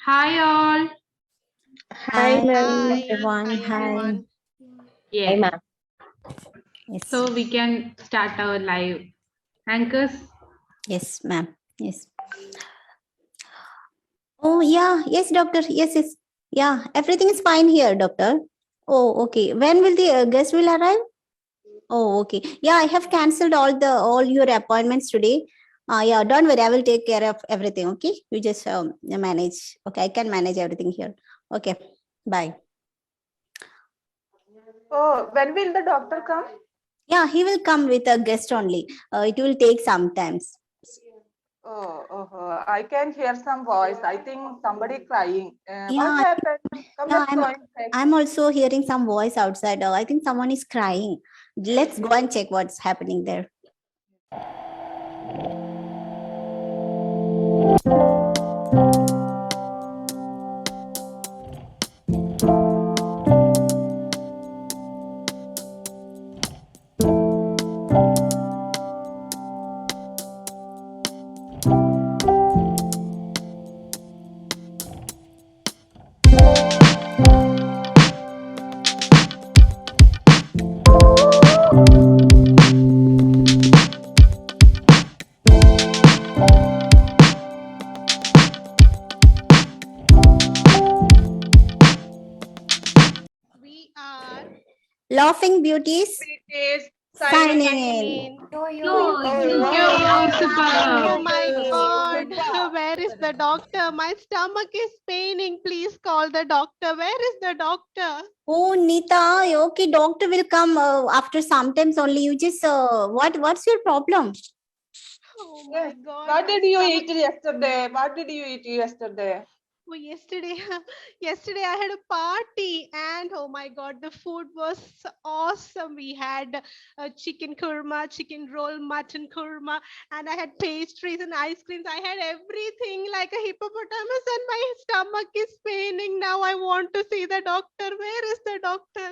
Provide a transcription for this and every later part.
Hi all. Hi, ma'am. Everyone. Hi, Hi. everyone. Yes. ma'am. Yes. So we can start our live. Anchors. Yes, ma'am. Yes. Oh, yeah. Yes, doctor. Yes, yes. Yeah, everything is fine here, doctor. Oh, okay. When will the guest will arrive? Oh, okay. Yeah, I have cancelled all your appointments today. Yeah, don't worry. I will take care of everything. Okay, you just manage. Okay, I can manage everything here. Okay, bye. Oh, when will the doctor come? Yeah, he will come with a guest only. It will take some times. I can hear some voice. I think somebody crying. What Yeah, happened? Come, yeah. let's go and check. I'm also hearing some voice outside. I think someone is crying. Let's go and check what's happening there. We are Laughing Beauties It is signing signing in. Thank you. Oh Super. my God. Super. Where is the doctor? My stomach is paining. Please call the doctor. Where is the doctor? Oh, Nita, okay, doctor will come after sometimes only. You just what's your problem? Oh Yes. my God. What My did you stomach. eat yesterday? What did you eat yesterday? Oh, yesterday, yesterday I had a party, and oh my God, the food was awesome. We had chicken kurma, chicken roll, mutton kurma, and I had pastries and ice creams. I had everything like a hippopotamus, and my stomach is paining now. I want to see the doctor. Where is the doctor?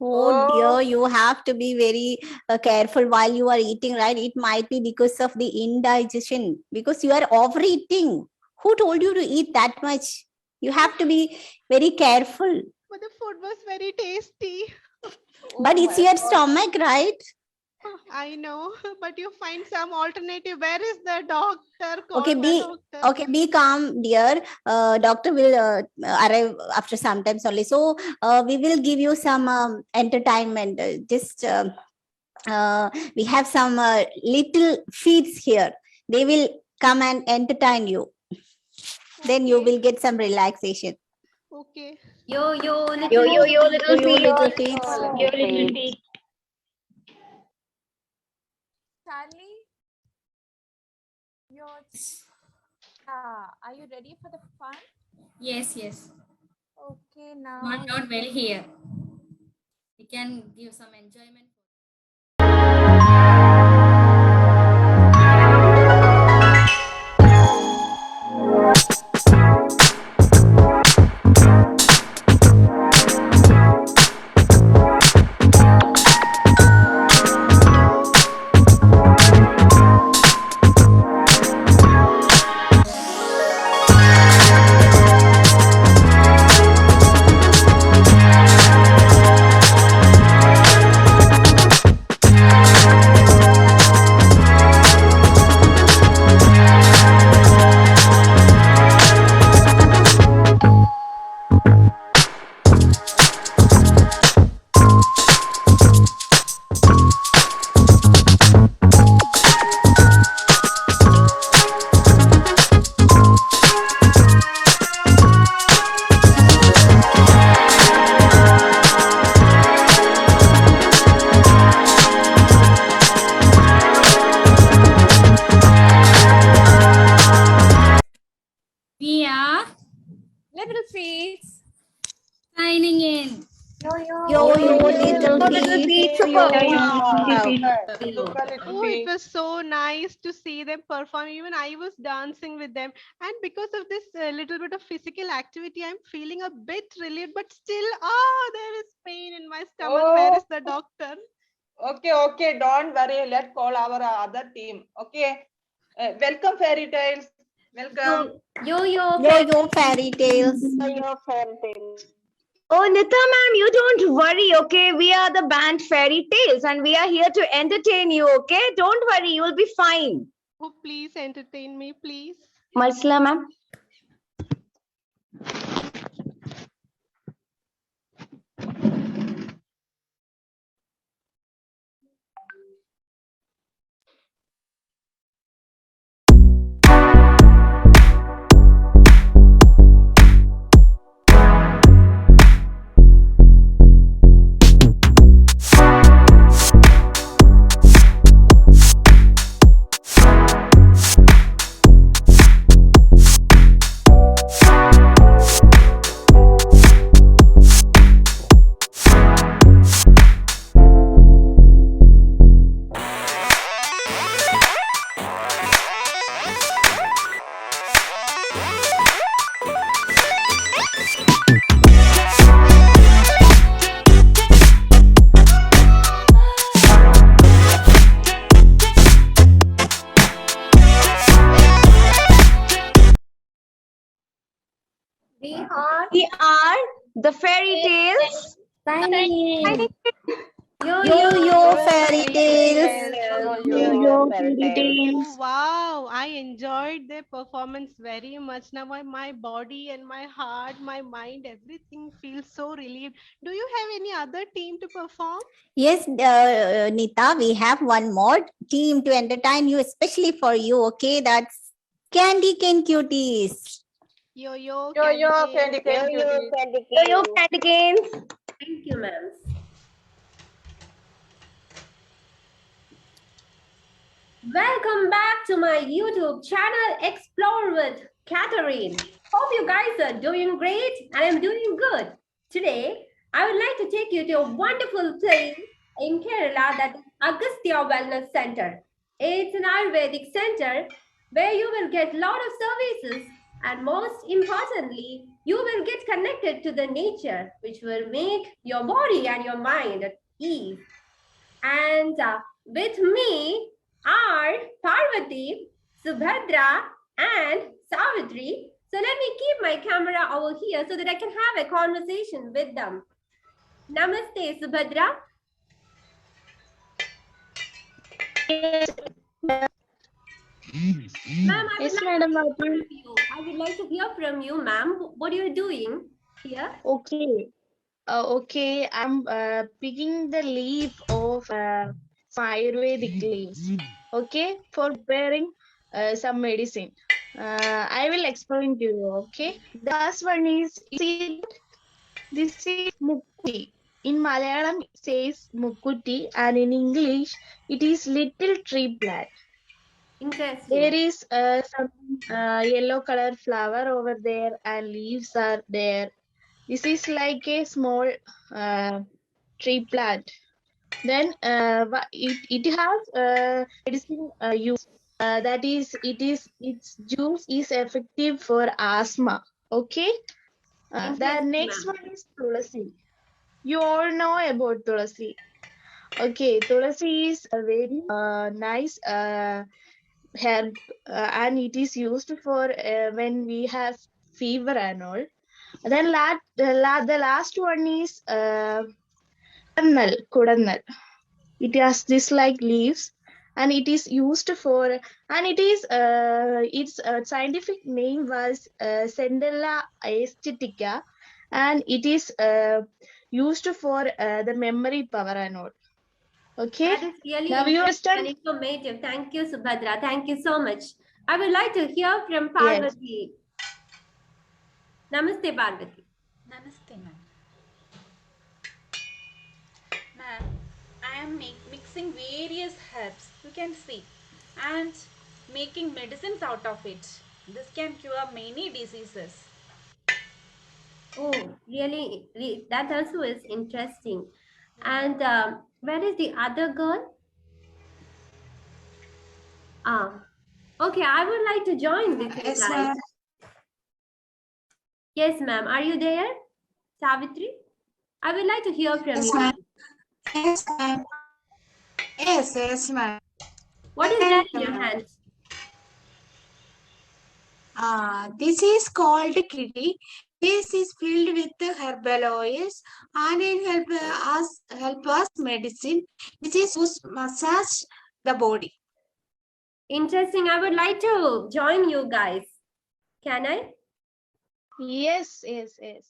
Oh Oh, dear, you have to be very careful while you are eating, right? It might be because of the indigestion, because you are overeating. Who told you to eat that much? You have to be very careful. But the food was very tasty. But oh it's my your God. stomach, right? I know, but you find some alternative. Where is the doctor? Okay, Call the doctor. be calm, dear. Doctor will arrive after some times only. So we will give you some entertainment. We have some little feeds here. They will come and entertain you. Then you Okay. will get some relaxation. Okay. Yo, Yo, little feet. little feeds. Yo, little feet. Charlie, are you ready for the fun? Yes, yes. Okay, now Not well here. We can give some enjoyment. We are little feet. signing in. Yo, little Little feeds. feet. Yo. Super little Oh, it feet. was so nice to see them perform. Even I was dancing with them. And because of this little bit of physical activity, I'm feeling a bit relieved, but still, there is pain in my stomach. Where is Oh, the doctor? okay. Don't worry. Let's call our other team. Okay. Welcome, fairy tales. Welcome. Yo fairy tales. Oh, Nitha ma'am, you don't worry, okay? We are the band Fairy Tales and we are here to entertain you, okay? Don't worry, you'll be fine. Oh, please entertain me, please. Marsala ma'am. We are We are the Fairy Tales. Yo fairy tales. Yo, Fairy Tales. Oh, wow, I enjoyed their performance very much. Now my body and my heart, my mind, everything feels so relieved. Do you have any other team to perform? Yes, Nita, we have one more team to entertain you, especially for you. Okay, that's Candy Cane Cuties. Yo, Candy cane cutie. Yo, Candy Canes. Thank you, ma'am. Welcome back to my YouTube channel, Explore with Catherine. Hope you guys are doing great and I'm doing good. Today, I would like to take you to a wonderful place in Kerala, that is Agastya Wellness Center. It's an Ayurvedic center where you will get a lot of services and most importantly, you will get connected to the nature, which will make your body and your mind at ease. And with me are Parvati, Subhadra, and Savitri. So let me keep my camera over here so that I can have a conversation with them. Namaste, Subhadra. Ma'am, I would like to hear from you, ma'am. What are you doing here? Okay. Okay, I'm picking the leaf of some Ayurvedic leaves. Okay, for preparing some medicine. I will explain to you. Okay, the first one is see, this is Mukkuti. In Malayalam, it says Mukkuti, and in English, it is little tree plant. Interesting. There is some yellow color flower over there, and leaves are there. This is like a small tree plant. Then it has medicine use. That is, its juice is effective for asthma. Okay. The Interesting, next ma'am. one is tulasi. You all know about tulasi. Okay, tulasi is a very nice herb, and it is used for when we have fever and all. Then the last one is Kudannal. It has this like leaves, and it is used for, and it is its scientific name was Sendella aesthetica, and it is used for the memory power and all. Okay. That is really Now you interesting and understand? informative. Thank you, Subhadra. Thank you so much. I would like to hear from Parvati. Namaste, Parvati. Namaste, ma'am. Ma'am, I am mixing various herbs, you can see, and making medicines out of it. This can cure many diseases. Oh, really? That also is interesting. And where is the other girl? Okay, I would like to join with you guys. Yes, ma'am. Are you there, Savitri? I would like to hear from you. Yes, ma'am. Yes, ma'am. What is that in your hand? This is called kitty. This is filled with herbal oils and it help us medicine. This is used to massage the body. Interesting. I would like to join you guys. Can I? Yes, yes, yes.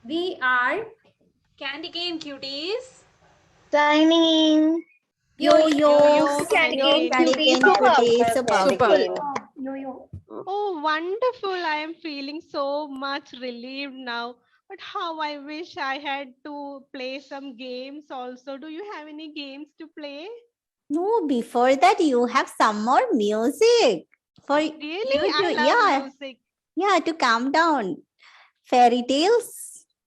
We are Candy cane cuties. Signing. Yo-yo. Candy cane Candy cuties. cane cuties. So powerful. Oh, wonderful. I am feeling so much relieved now. But how I wish I had to play some games also. Do you have any games to play? No, before that, you have some more music for Really? you I to, love yeah, music. yeah, to calm down. Fairy tales.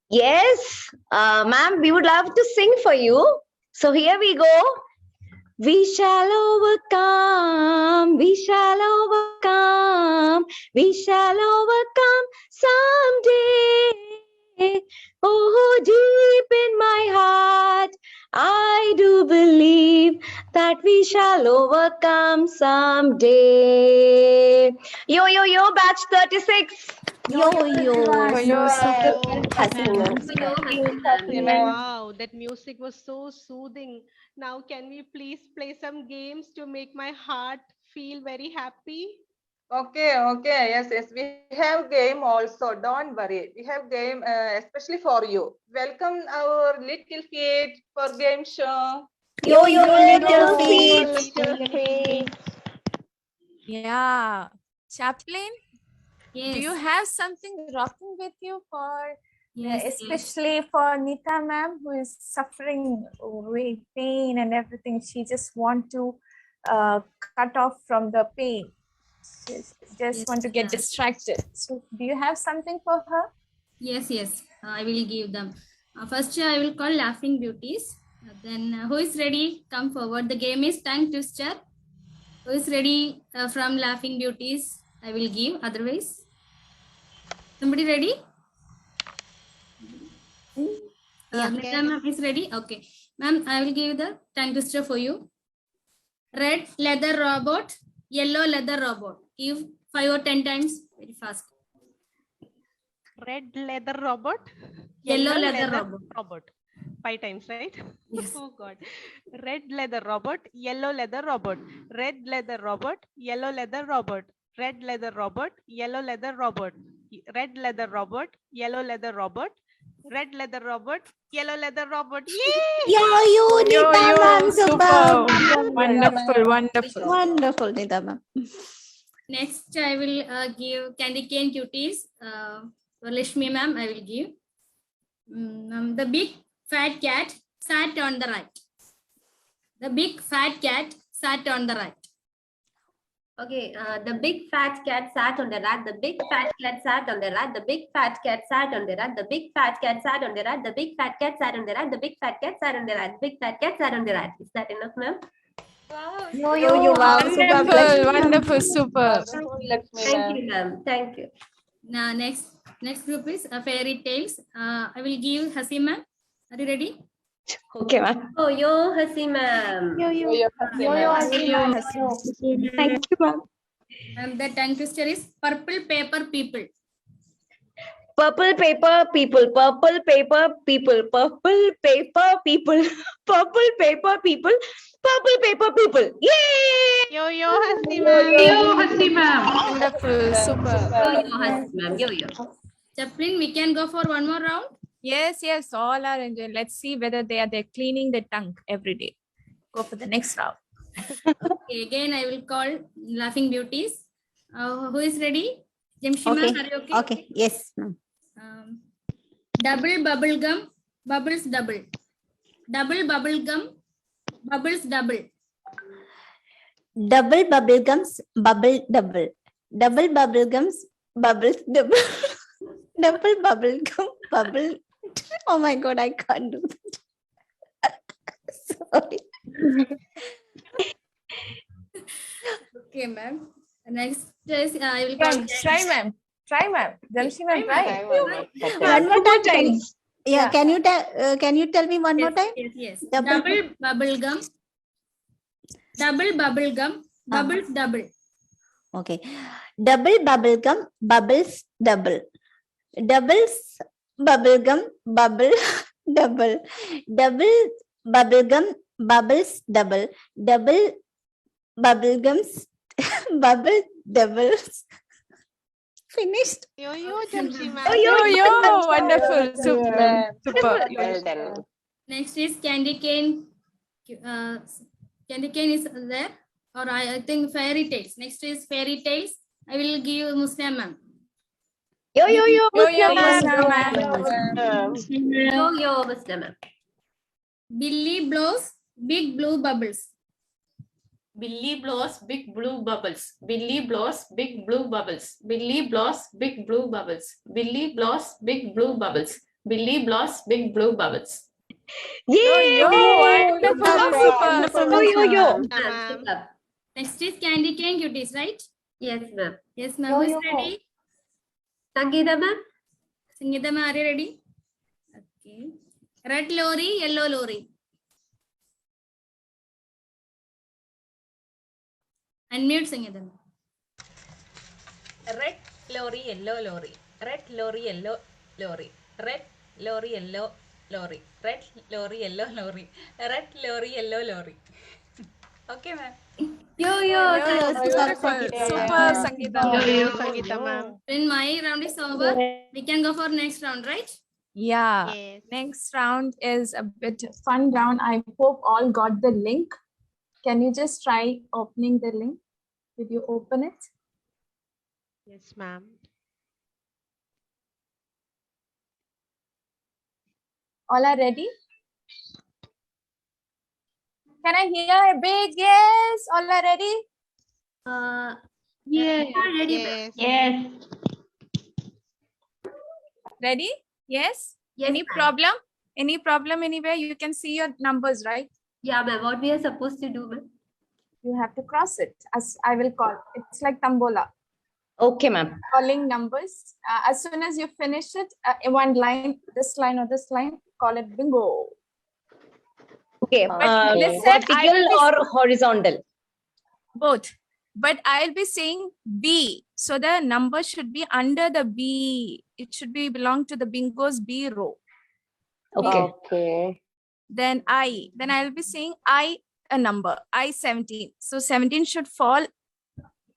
Yes, ma'am, we would love to sing for you. So here we go. We shall overcome, we shall overcome, we shall overcome someday. Oh, deep in my heart, I do believe that we shall overcome someday. Yo, yo, yo, batch 36. Yo-yo. Wow, that music was so soothing. Now, can we please play some games to make my heart feel very happy? Okay, okay. Yes, yes. We have game also. Don't worry. We have game especially for you. Welcome our little kid for game show. Yo-yo, little feet. Yeah. Chaplain, do Yes, you have something rocking with you for, yes, especially for Nita ma'am, who is suffering with pain and everything? She just want to cut off from the pain. She just want to get distracted. So, do you have something for her? yes, yes. I will give them. First, I will call Laughing Beauties. Then, who is ready? Come forward. The game is tongue twister. Who is ready from Laughing Beauties? I will give. Otherwise, somebody ready? Nita ma'am is ready. Okay, ma'am, I will give the tongue twister for you. Red leather robot, yellow leather robot. Give 5 or 10 times. Very fast. Red leather robot, Yellow leather robot. 5 times, right? Yes. Oh God. Red leather robot, yellow leather robot, red leather robot, yellow leather robot, red leather robot, yellow leather robot, red leather robot, yellow leather robot, red leather robot, yellow leather robot. Yay! Yo-yo, Nita ma'am. Super. Wonderful, wonderful. Wonderful, Nita ma'am. Next, I will give candy cane cuties. For Lashmi ma'am, I will give. The big fat cat sat on the right. The big fat cat sat on the right. Okay, the big fat cat sat on the rat. The big fat cat sat on the rat. The big fat cat sat on the rat. The big fat cat sat on the rat. The big fat cat sat on the rat. The big fat cat sat on the rat. The big fat cat sat on the rat. Is that enough, ma'am? Wow. Yo-yo, wow. Super. Wonderful, wonderful, super. Thank you, ma'am. Thank you. Now, next group is fairy tales. I will give Hasi ma'am. Are you ready? Okay, ma'am. Oh, yo, Hasi ma'am. Thank you, ma'am. The tongue twister is purple paper people. Purple paper people, purple paper people, purple paper people, purple paper people, Purple paper people. Yay! Yo, Hasti ma'am. Yo, Hasti ma'am. Wonderful. Super. Yo, Hasti ma'am. Yo. Chaplin, we can go for one more round. Yes, all are enjoying. Let's see whether they're cleaning their tongue every day. Go for the next round. Okay, again, I will call Laughing Beauties. Who is ready? Jamshima, Okay. are you okay? Okay. Yes, ma'am. Double bubble gum, bubbles double. Double bubble gum, bubbles double. Double bubble gums, bubble double. Double bubble gums, bubbles double. Double bubble gum, bubble. Oh my God, I can't do that. Sorry. Okay, ma'am. Next is I will call. Try, ma'am. Jamshi ma'am, try. One more time. Yeah, can you tell me one more time? Yes. Double bubble gum. Double bubble gum. Bubbles double. Okay. Double bubble gum, bubbles double. Doubles bubble gum, bubble double. Double bubble gum, bubbles double. Double bubble gums, bubble doubles. Finished. Yo, Jamshi ma'am. Yo, wonderful. Super. Well done. Next is candy cane. Candy cane is there, or I think fairy tales. Next is fairy tales. I will give Muslim ma'am. Yo. Yo, Muslim ma'am. Billy blows big blue bubbles. Billy blows big blue bubbles. Billy blows big blue bubbles. Billy blows big blue bubbles. Billy blows big blue bubbles. Billy blows big blue bubbles. Yay! Wonderful. Yo. Next is candy cane cuties, right? Yes, ma'am. Yes, ma'am. Who is ready? Sangeeta ma'am. Sangeeta ma'am, are you ready? Okay. Red lorry, yellow lorry. Unmute Sangeeta ma'am. Red lorry, yellow lorry. Red lorry, yellow lorry. Red lorry, yellow lorry. Red lorry, yellow lorry. Red lorry, yellow lorry. Okay, ma'am. Yo. Super, Sangeeta. Yo, Sangeeta ma'am. When my round is over, we can go for next round, right? Yeah. Yes. Next round is a bit fun round. I hope all got the link. Can you just try opening the link? Did you open it? Yes, ma'am. All are ready? Can I hear a big yes? All are ready? Yeah. Yes. Yes. Ready? Yes? Yes, Any ma'am. problem? Any problem anywhere? You can see your numbers, right? Yeah, ma'am. What we are supposed to do, ma'am? You have to cross it as I will call. It's like tambola. Okay, ma'am. Calling numbers. As soon as you finish it, in one line, this line or this line, call it bingo. Okay. listen, Vertical or horizontal? Both. But I'll be saying B. So the number should be under the B. It should be belong to the bingo's B row. Okay. Then I. Then I'll be saying I, a number. I 17. So 17 should fall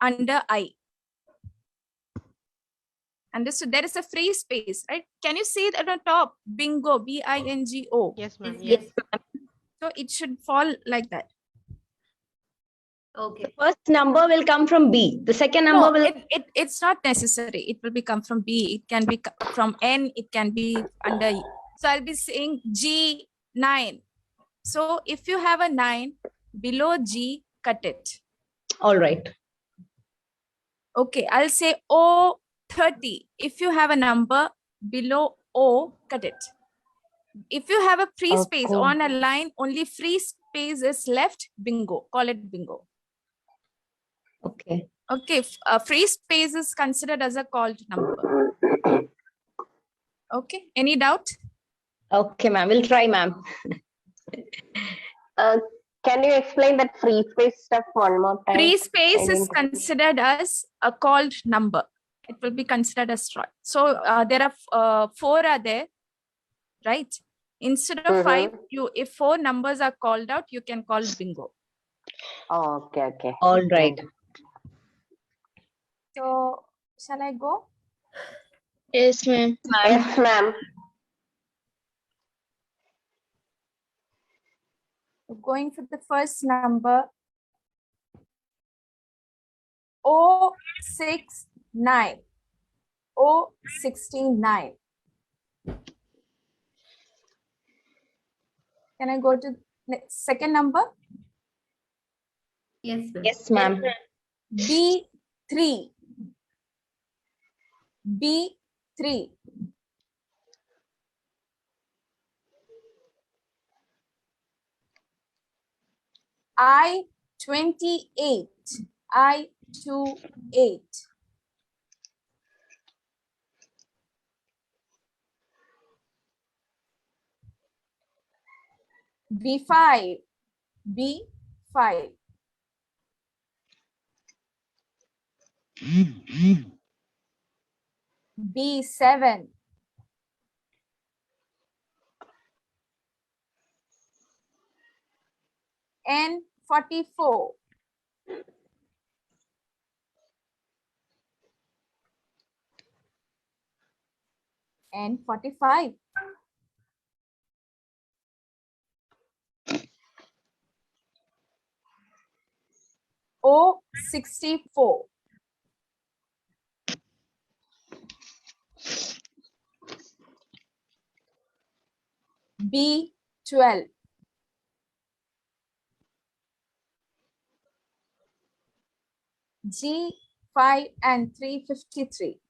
under I. Understood? There is a free space, right? Can you see it at the top? Bingo. B-I-N-G-O. Yes, ma'am. Yes. So it should fall like that. Okay. First number will come from B. The second number will. It's not necessary. It will become from B. It can be from N. It can be under. So I'll be saying G9. So if you have a 9 below G, cut it. All right. Okay. I'll say O30. If you have a number below O, cut it. If you have a free space on a line, only free space is left, bingo. Call it bingo. Okay. Okay. Free space is considered as a called number. Okay. Any doubt? Okay, ma'am. We'll try, ma'am. Can you explain that free space stuff one more time? Free space is considered as a called number. It will be considered as right. So there are 4 are there, right? Instead of 5, if 4 numbers are called out, you can call bingo. Okay, okay. All right. So, shall I go? Yes, ma'am. Yes, ma'am. Going for the first number, 069. 069. Can I go to the second number? Yes, ma'am. Yes, ma'am. B3. B3. I28. I28. B5. B5. B7. N44. N45. O64. B12. G5 and 353.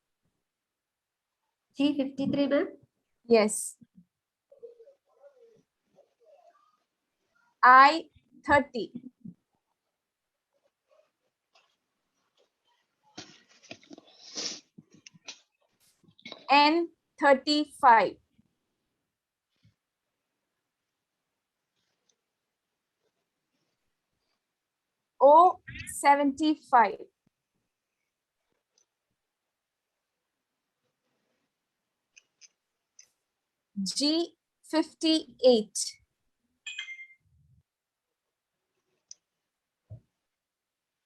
G53, ma'am. Yes. I30. N35. O75. G58.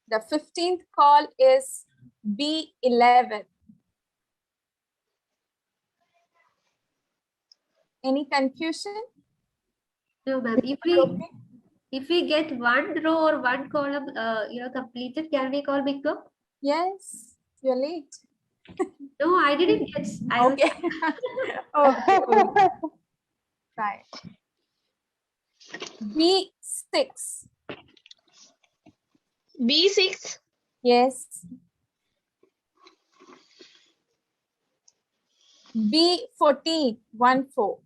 The 15th call is B11. Any confusion? No, ma'am. If we get one row or one column, completed, can we call big block? Yes, you're late. No, I didn't get. Okay. Okay. Right. B6. B6. Yes. B14. 14.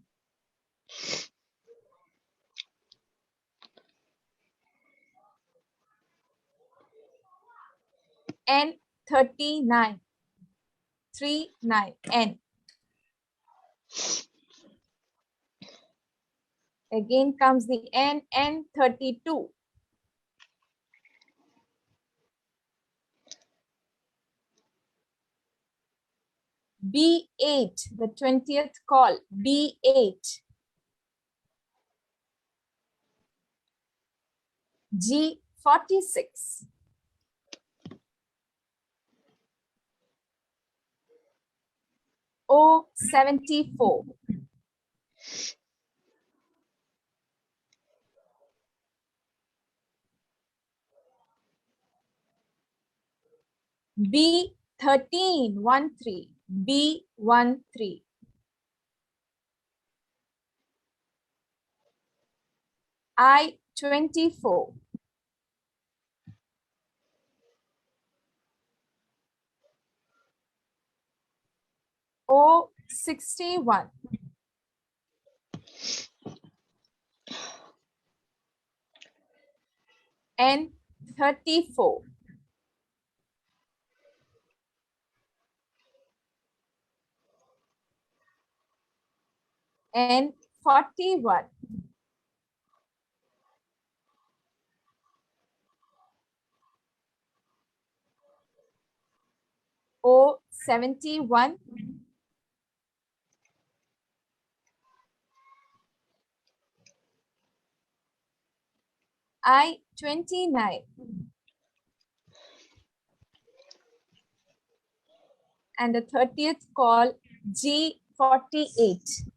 N39. 39. N. Again comes the N. N32. B8. The 20th call. B8. G46. O74. B13. 13. B13. I24. O61. N34. N41. O71. 29. And the 30th call G48.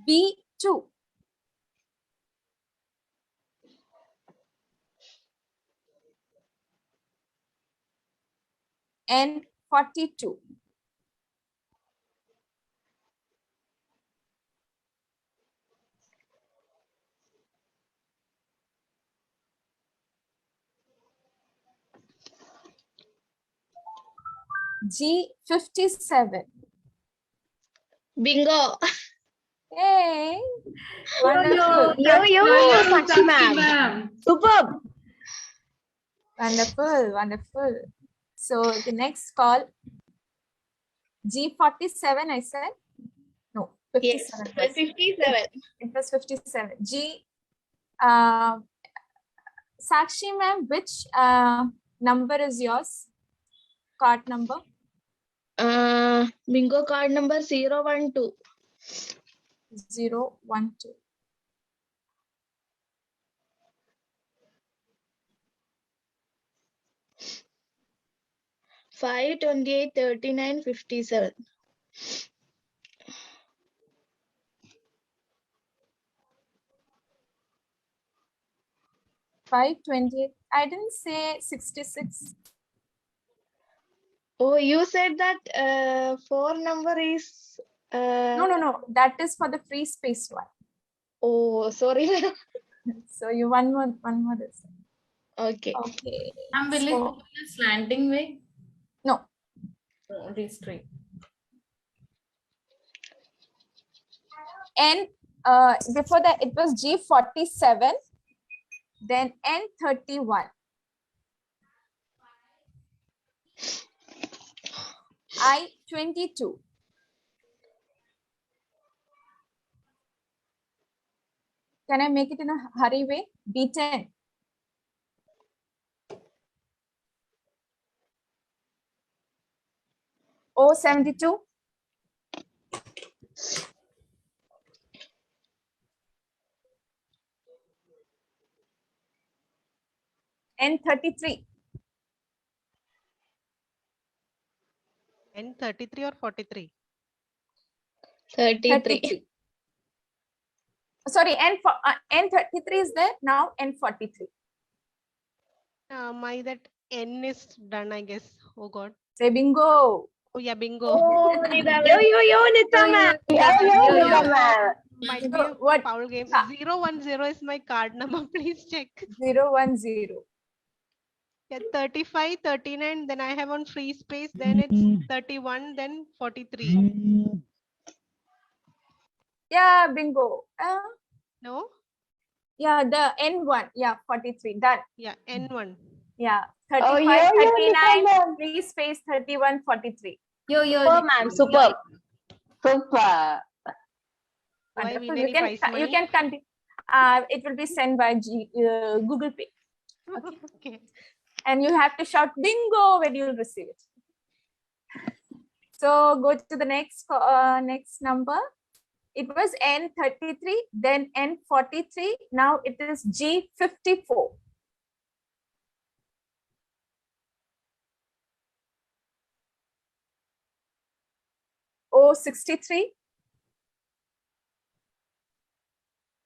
B2. N42. G57. Bingo. Yay! Wonderful. Yo, Sakshi ma'am. Superb. Wonderful, wonderful. So the next call, G47, I said? No, 57. Yes, 57. It was 57. Sakshi ma'am, which number is yours? Card number? Bingo card number 012. 012. 5, 28, 39, 57. I didn't say 66. Oh, you said that 4 number is... No. That is for the free space one. Oh, sorry. So you one more is. Okay. Okay. Will it go in a slanting way? No. Only straight. And before that it was G47, then N31. I22. Can I make it in a hurry way? B10. O72. N33. N33 or 43? 33. Sorry, N33 is there. Now N43. That N is done, I guess. Oh God. Say bingo. Oh yeah, bingo. Yo, Nita ma'am. Yo. Might be a foul game. 010 is my card number. Please check. 010. Yeah, 35, 39. Then I have on free space. Then it's 31. Then 43. Yeah, bingo. No. Yeah, the N1. Yeah, 43. Done. Yeah, N1. Yeah, 35, yo, 39, free space, 31, 43. Super, ma'am. Super. Super. Wonderful. You can continue. It will be sent by Google Pay. Okay. Okay. And you have to shout bingo when you receive it. So go to the next number. It was N33, then N43. Now it is G54. O63.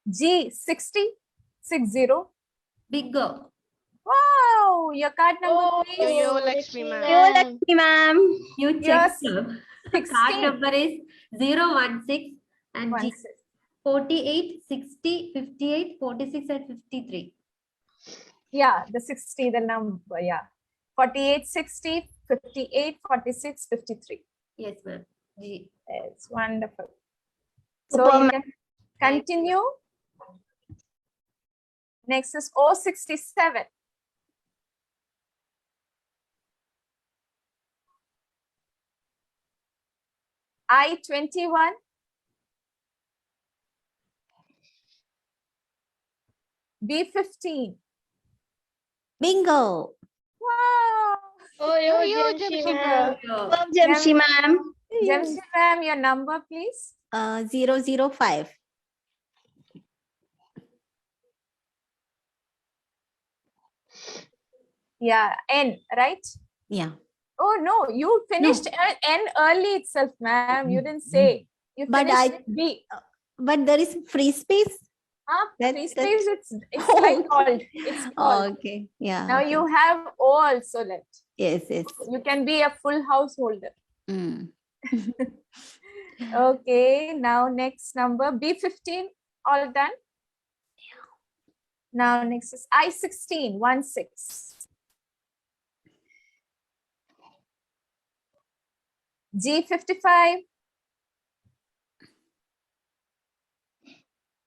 G60. 60. Bingo. Wow, your card number, please. Yo, Lakshmi ma'am. Yo, Lakshmi ma'am. You check. Card number is 016 and G 48, 60, 58, 46 and 53. Yeah, the 60, the number, yeah. 48, 60, 58, 46, 53. Yes, ma'am. G. It's wonderful. So you can continue. Next is O67. I21. B15. Bingo. Wow. Oh, yo, Yo, Jamshi Jamshi ma'am. Jamshi ma'am. Jamshi ma'am, your number, please. 005. Yeah, N, right? Yeah. Oh no, you finished N early itself, ma'am. You didn't say. You But finished B. But there is free space. Free space, it's like called. It's called. Okay. Yeah. Now okay. you have O also left. Yes, yes. You can be a full householder. Mm. Okay, now next number B15, all done. Now next is I16, 16. G55,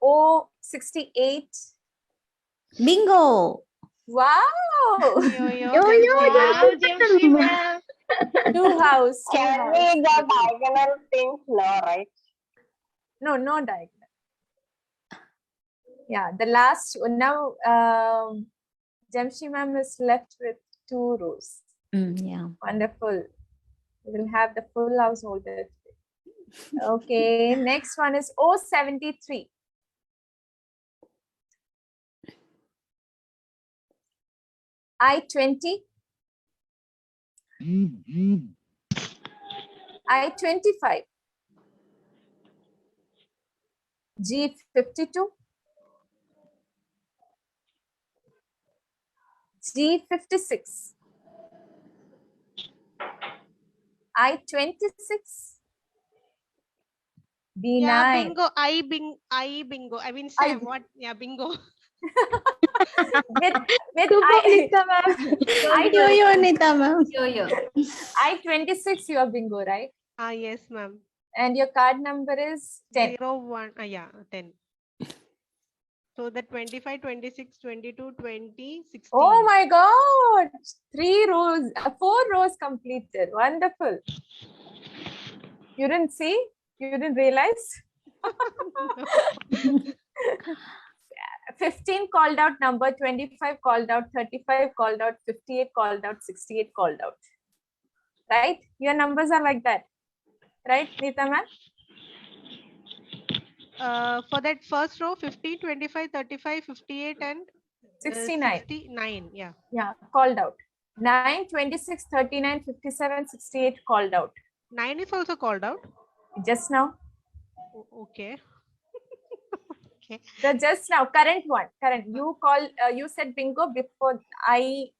O68. Bingo. Wow. Wow, Jamshi ma'am. Two house. Can we the diagonal things? No, right? No, no diagonal. Yeah, the last now Jamshi ma'am is left with 2 rows. Yeah. Wonderful. We will have the full householder. Okay, next one is O73. I20. I25. G52. G56. I26. B9. Yeah, bingo. I bingo. I mean, Sam, what? Yeah, bingo. with I, I do you, Anita ma'am. I26, you are bingo, right? Yes, ma'am. And your card number is 10. 01. Yeah, 10. So the 25, 26, 22, 20, 16. Oh my God. 3 rows, 4 rows completed. Wonderful. You didn't see? You didn't realize? 15 called out number, 25 called out, 35 called out, 58 called out, 68 called out. Right? Your numbers are like that. Right, Neeta ma'am? For that first row, 50, 25, 35, 58 and 69. 69. Yeah. Yeah, called out. 9, 26, 39, 57, 68 called out. 9 is also called out. Just now. Okay. Okay. The just now, current one, current. You call, you said bingo before I16.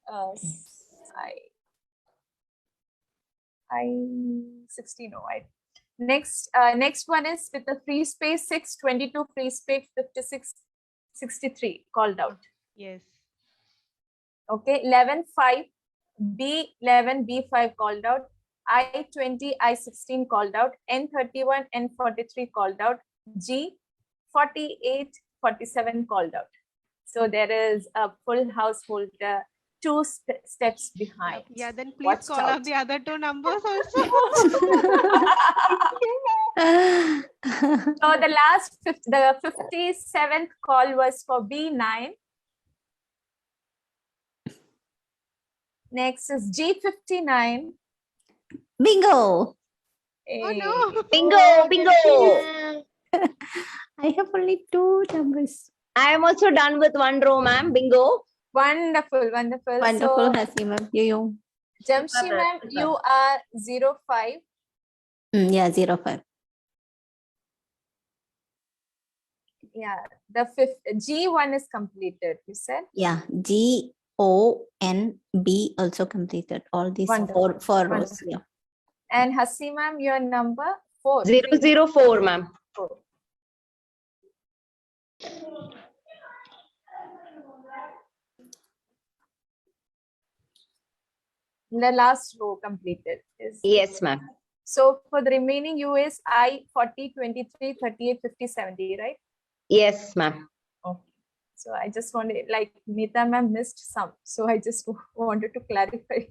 Oh, next one is with the free space 6, 22, free space 56, 63 called out. Yes. Okay, 11, 5, B11, B5 called out. I20, I16 called out. N31, N43 called out. G48, 47 called out. So there is a full household 2 steps behind. Yeah, then please Watch call out. out the other 2 numbers also. So the last, the 57th call was for B9. Next is G59. Bingo. Oh no. Bingo, bingo. I have only 2 numbers. I am also done with 1 row, ma'am. Bingo. Wonderful, wonderful. Wonderful, So, Hasi ma'am. You. Jamshi ma'am, you are 05. Yeah, 05. Yeah, the 5th G1 is completed, you said? Yeah, G, O, N, B also completed. All these Wonderful. 4 rows. Wonderful. Yeah. And Hasi ma'am, your number 4. 004, ma'am. 4. The last row completed. Yes, ma'am. So for the remaining U is I 40, 23, 38, 50, 70, right? Yes, ma'am. Okay. So I just wanted, like Neeta ma'am missed some. So I just wanted to clarify.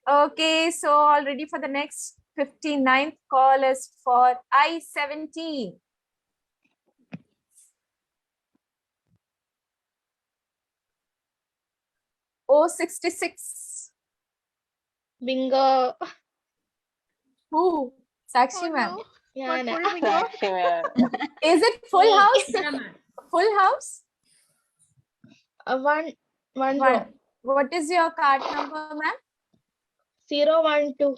Okay, so already for the next 59th call is for I-17. O66. Bingo. Who? Sakshi ma'am. What for bingo? Is it full house? Full house? One One. row. What is your card number, ma'am? 0, 1, 2.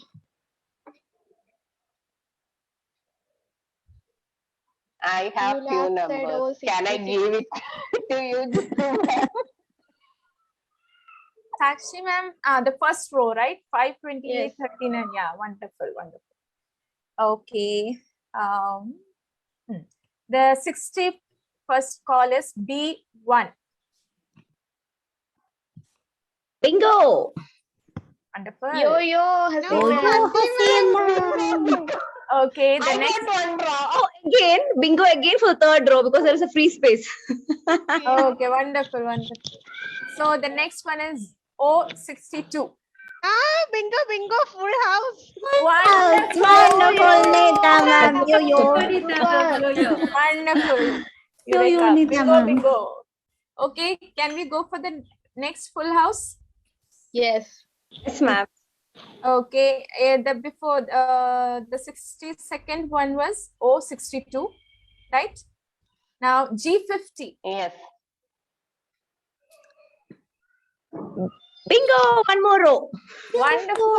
I have You few last said numbers. 066. Can I give it to you? Sakshi ma'am, the first row, right? 528, Yes. 39. Yeah, wonderful, wonderful. Okay. The 61st call is B1. Bingo. Wonderful. Yo, Okay, the I next. get one draw. Oh, again, bingo again for third row because there is a free space. Okay, wonderful, wonderful. So the next one is O62. Bingo, full house. Wonderful, Nita ma'am. Yo. Wonderful. Yo, Eureka. Nita Bingo, ma'am. bingo. Okay, can we go for the next full house? Yes. Yes, ma'am. Okay, the 62nd one was O62, right? Now G50. Yes. Bingo. One more row. Wonderful.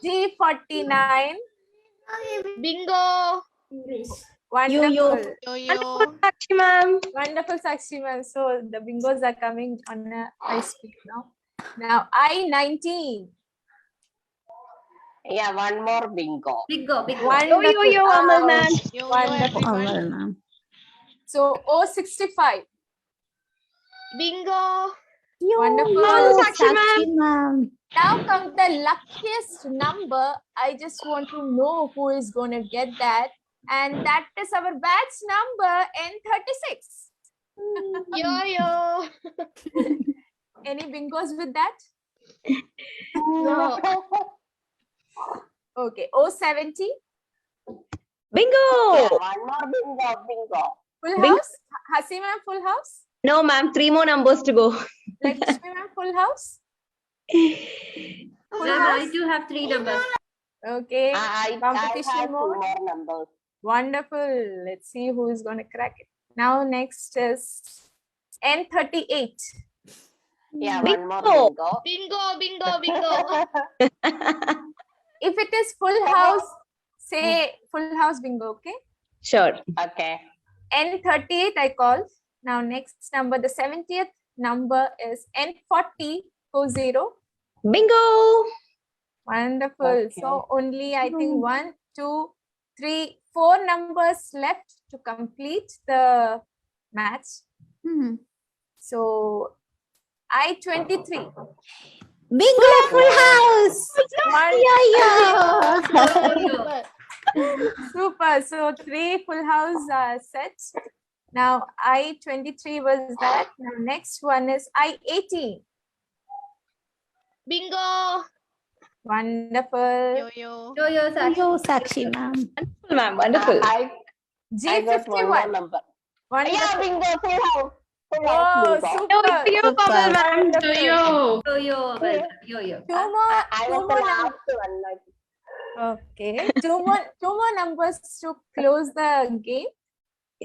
G49. Bingo. Wonderful. Yo. Sakshi ma'am. Wonderful, Sakshi ma'am. So the bingos are coming on a high speed now. Now I-19. Yeah, one more bingo. Wonderful. Yo, Amal ma'am. Wonderful. Amal ma'am. So O65. Bingo. Wonderful. Sakshi ma'am. Now comes the luckiest number. I just want to know who is going to get that. And that is our batch number N36. Yo. Any bingos with that? No. Okay. O70. Bingo. One more bingo. Full Bingo. house. Hasi ma'am, full house. No, ma'am. 3 more numbers to go. Lakshmi ma'am, full house. Full Ma'am, house. I do have 3 numbers. Okay. I Competition have 2 mode. more numbers. Wonderful. Let's see who is going to crack it. Now next is N38. Yeah, one more bingo. Bingo. If it is full house, say full house bingo, okay? Sure. Okay. N38 I call. Now next number, the 70th number is N40. Bingo. Wonderful. Okay. So only I think 1, 2, 3, 4 numbers left to complete the match. So I-23. Bingo, full house. Super. So 3 full house sets. Now I-23 was that. Now next one is I-18. Bingo. Wonderful. Yo. Yo, Sakshi ma'am. Wonderful, ma'am. Wonderful. I got one more G51. number. Wonderful. Yeah, bingo, full house. Oh, super. Yo, Kamal, ma'am. Yo. Two more I was the numbers. last one. Okay. Two more numbers to close the game.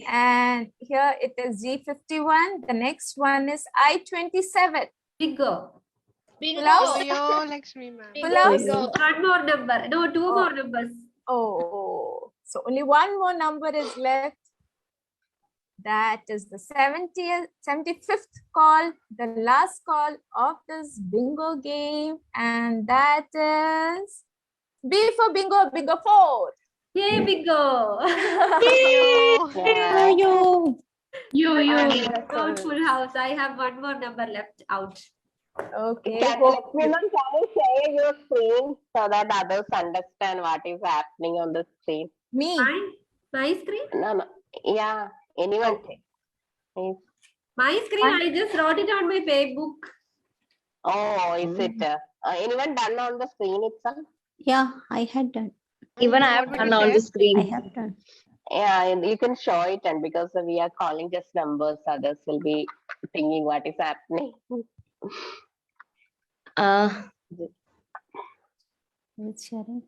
And here it is G51. The next one is I-27. Bingo. Bingo. Yo, Lakshmi ma'am. Full house? Bingo. 1 more number. No, 2 more numbers. Oh, so only one more number is left. That is the 75th call, the last call of this bingo game. And that is B for bingo, bingo 4. Yay, bingo. Yo. Count full house. I have 1 more number left out. Okay. Can you share your screen so that others understand what is happening on the screen? Me? My screen? No. Yeah, anyone. Please. My screen, I just wrote it on my Facebook. Oh, is it? Anyone done on the screen itself? Yeah, I had done. Even I have done on the screen. I have done. Yeah, you can show it, and because we are calling just numbers, others will be thinking what is happening. Who's sharing?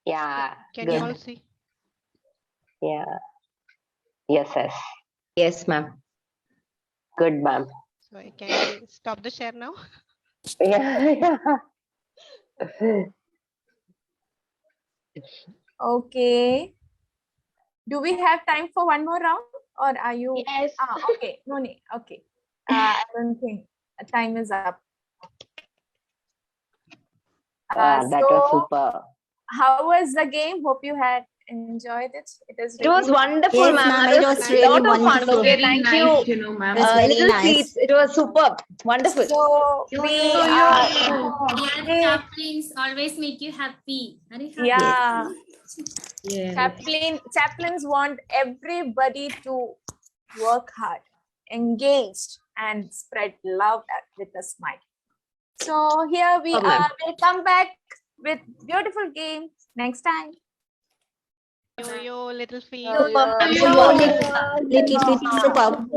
Yeah. Can good. you all see? Yeah. Yes, yes. Yes, ma'am. Good, ma'am. So can we stop the share now? Yeah. Okay. Do we have time for one more round, or are you? Yes. Okay. No need. Okay. I don't think time is up. That was super. How was the game? Hope you had enjoyed it. It was wonderful, Yes, ma'am. ma'am, That it was was a really lot of fun. wonderful. Okay, Very thank nice, you. ma'am. It was very Little nice. seats. It was superb. Wonderful. So Your chaplains always make you happy. Are you happy? Yeah. Yes. Chaplains want everybody to work hard, engaged, and spread love with a smile. So here we Oh, ma'am. will come back with beautiful games next time. Yo, little feet. Little feet, superb.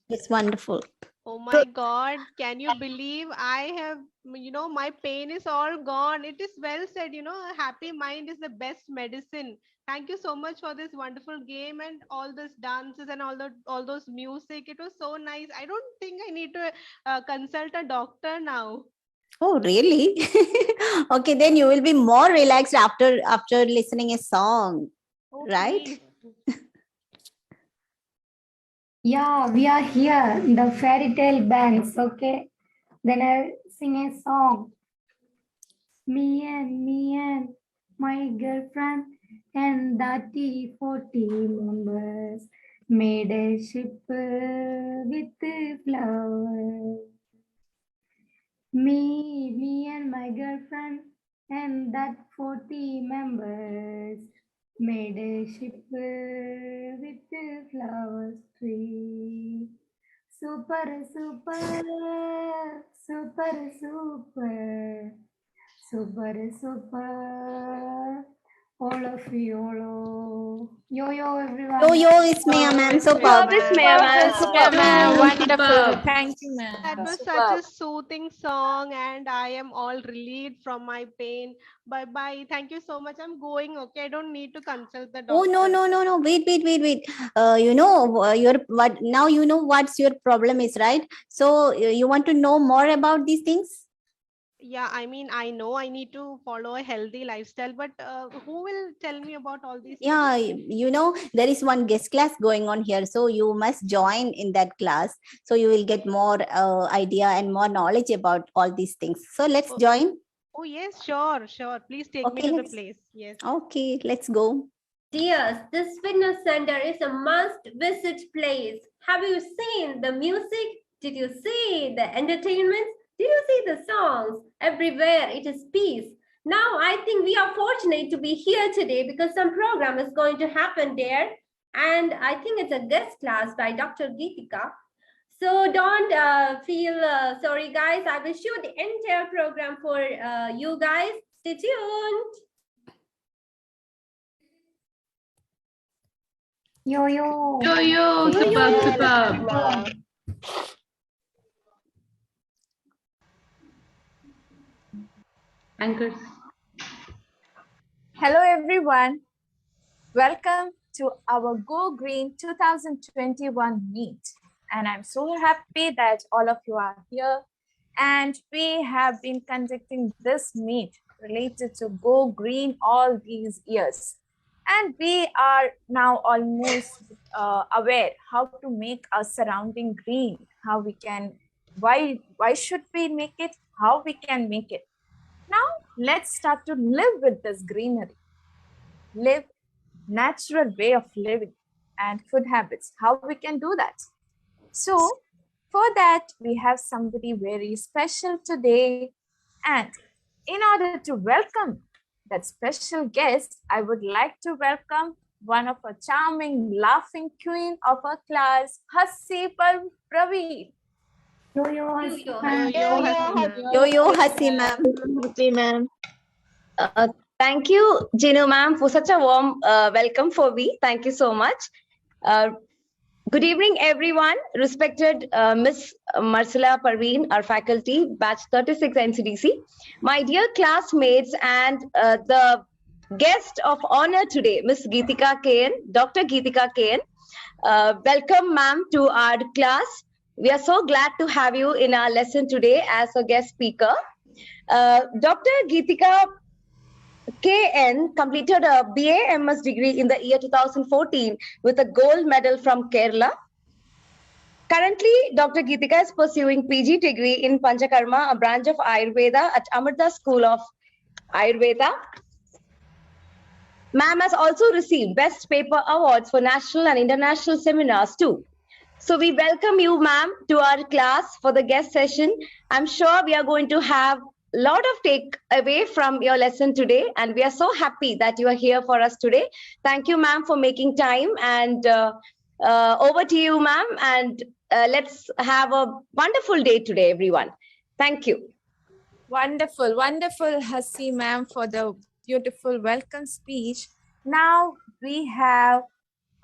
It's wonderful. Oh my God, can you believe I have, my pain is all gone. It is well said, a happy mind is the best medicine. Thank you so much for this wonderful game and all those dances and all those music. It was so nice. I don't think I need to consult a doctor now. Oh, really? Okay, then you will be more relaxed after listening a song, Oh, right? please. Yeah, we are here, the fairy tale banks, okay? Then I sing a song. Me and my girlfriend and 30-40 members made a ship with flowers. Me and my girlfriend and that 40 members made a ship with the flowers tree. Super, super, super, super, super, super. All of you, yo, everyone. Yo, it's Maya, ma'am. Superb. Superb, ma'am. Wonderful. Thank you, ma'am. That was such a soothing song, and I am all relieved from my pain. Bye bye. Thank you so much. I'm going. Okay, I don't need to consult the doctor. Oh, no. Wait. Now you know what's your problem is, right? So you want to know more about these things? Yeah, I mean, I know I need to follow a healthy lifestyle, but who will tell me about all these Yeah, things? there is one guest class going on here, so you must join in that class, so you will get more idea and more knowledge about all these things. So let's join. Oh yes, sure. Please take me to the place. Yes. Okay, let's go. Dears, this fitness center is a must-visit place. Have you seen the music? Did you see the entertainment? Did you see the songs? Everywhere it is peace. Now I think we are fortunate to be here today because some program is going to happen there. And I think it's a guest class by Dr. Geethika. So don't feel sorry, guys. I will show the entire program for you guys. Stay tuned. Yo. Superb. Anchors. Hello, everyone. Welcome to our Go Green 2021 meet. And I'm so happy that all of you are here. And we have been conducting this meet related to Go Green all these years. And we are now almost aware how to make our surrounding green, how we can, why should we make it, how we can make it. Now, let's start to live with this greenery. Live natural way of living and food habits, how we can do that. So, for that, we have somebody very special today. And in order to welcome that special guest, I would like to welcome one of our charming, laughing queen of our class, Hasipal Praveen. Yo, Hasi ma'am. Thank you, Jinu ma'am, for such a warm welcome for me. Thank you so much. Good evening, everyone. Respected Miss Marcela Parveen, our faculty, batch 36 NCDC, my dear classmates, and the guest of honor today, Miss Geethika K N, Dr. Geethika K N. Welcome, ma'am, to our class. We are so glad to have you in our lesson today as a guest speaker. Dr. Geethika K N completed a BA MS degree in the year 2014 with a gold medal from Kerala. Currently, Dr. Geethika is pursuing PG degree in Panchakarma, a branch of Ayurveda at Amrita School of Ayurveda. Ma'am has also received Best Paper Awards for national and international seminars too. So we welcome you, ma'am, to our class for the guest session. I'm sure we are going to have a lot of take away from your lesson today, and we are so happy that you are here for us today. Thank you, ma'am, for making time, and over to you, ma'am, and let's have a wonderful day today, everyone. Thank you. Wonderful, wonderful, Hasi ma'am, for the beautiful welcome speech. Now we have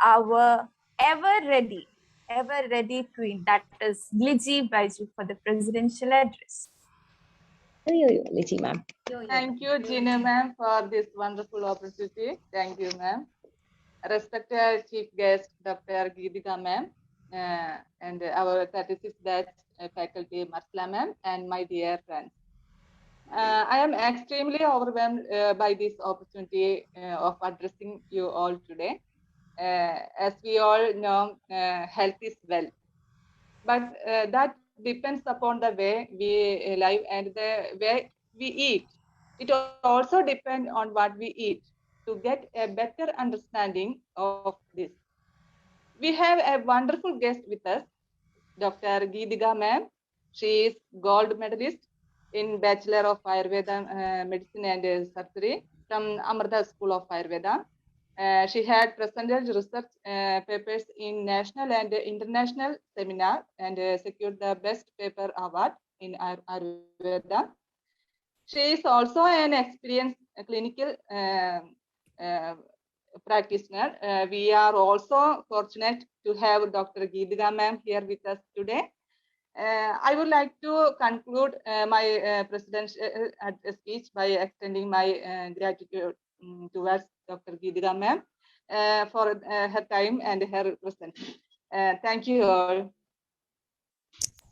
our ever ready queen, that is Liji Baiju, for the presidential address. Liji ma'am. Thank you, Gina ma'am, for this wonderful opportunity. Thank you, ma'am. Respected Chief Guest, Dr. Geethika ma'am, and our 36th batch faculty, Marcela ma'am, and my dear friends. I am extremely overwhelmed by this opportunity of addressing you all today. As we all know, health is wealth, but that depends upon the way we live and the way we eat. It also depends on what we eat to get a better understanding of this. We have a wonderful guest with us, Dr. Geethika ma'am. She is gold medalist in Bachelor of Ayurveda Medicine and Surgery from Amrita School of Ayurveda. She had presented research papers in national and international seminar and secured the Best Paper Award in Ayurveda. She is also an experienced clinical practitioner. We are also fortunate to have Dr. Geethika ma'am here with us today. I would like to conclude my presidential speech by extending my gratitude towards Dr. Geethika ma'am for her time and her presence. Thank you all.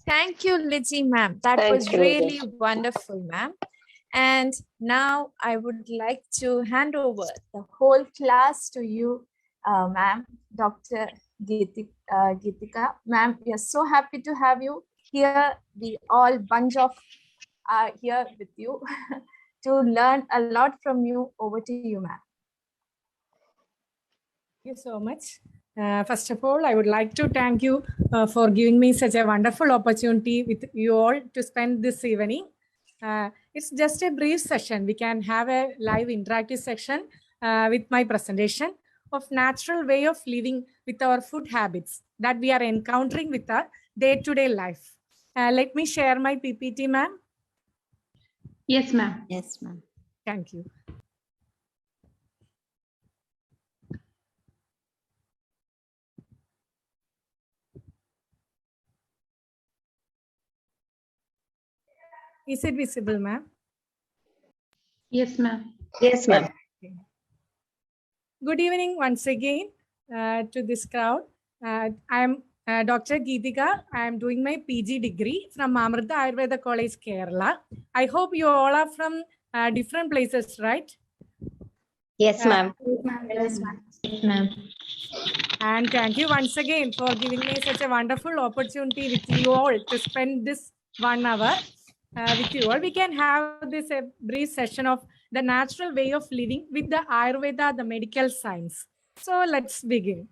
Thank you, Liji ma'am. That was really wonderful, ma'am. And now I would like to hand over the whole class to you, ma'am, Dr. Geethika. Ma'am, we are so happy to have you here. We all bunch of are here with you to learn a lot from you. Over to you, ma'am. Thank you so much. First of all, I would like to thank you for giving me such a wonderful opportunity with you all to spend this evening. It's just a brief session. We can have a live interactive section with my presentation of natural way of living with our food habits that we are encountering with our day-to-day life. Let me share my PPT, ma'am. Yes, ma'am. Yes, ma'am. Thank you. Is it visible, ma'am? Yes, ma'am. Yes, ma'am. Good evening once again to this crowd. I am Dr. Geethika. I am doing my PG degree from Amrita Ayurveda College, Kerala. I hope you all are from different places, right? Yes, ma'am. Yes, ma'am. Yes, ma'am. And thank you once again for giving me such a wonderful opportunity with you all to spend this 1 hour with you all. We can have this a brief session of the natural way of living with the Ayurveda, the medical science. So let's begin.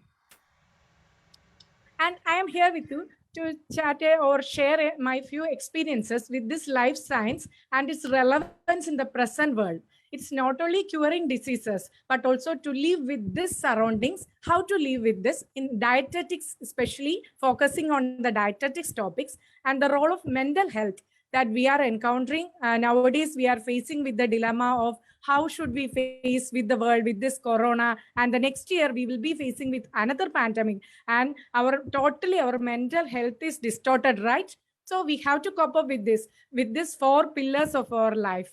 And I am here with you to chat or share my few experiences with this life science and its relevance in the present world. It's not only curing diseases, but also to live with this surroundings, how to live with this in dietetics, especially focusing on the dietetics topics and the role of mental health that we are encountering. Nowadays, we are facing with the dilemma of how should we face with the world with this corona, and the next year we will be facing with another pandemic, and our mental health is distorted, right? So we have to cope up with these 4 pillars of our life.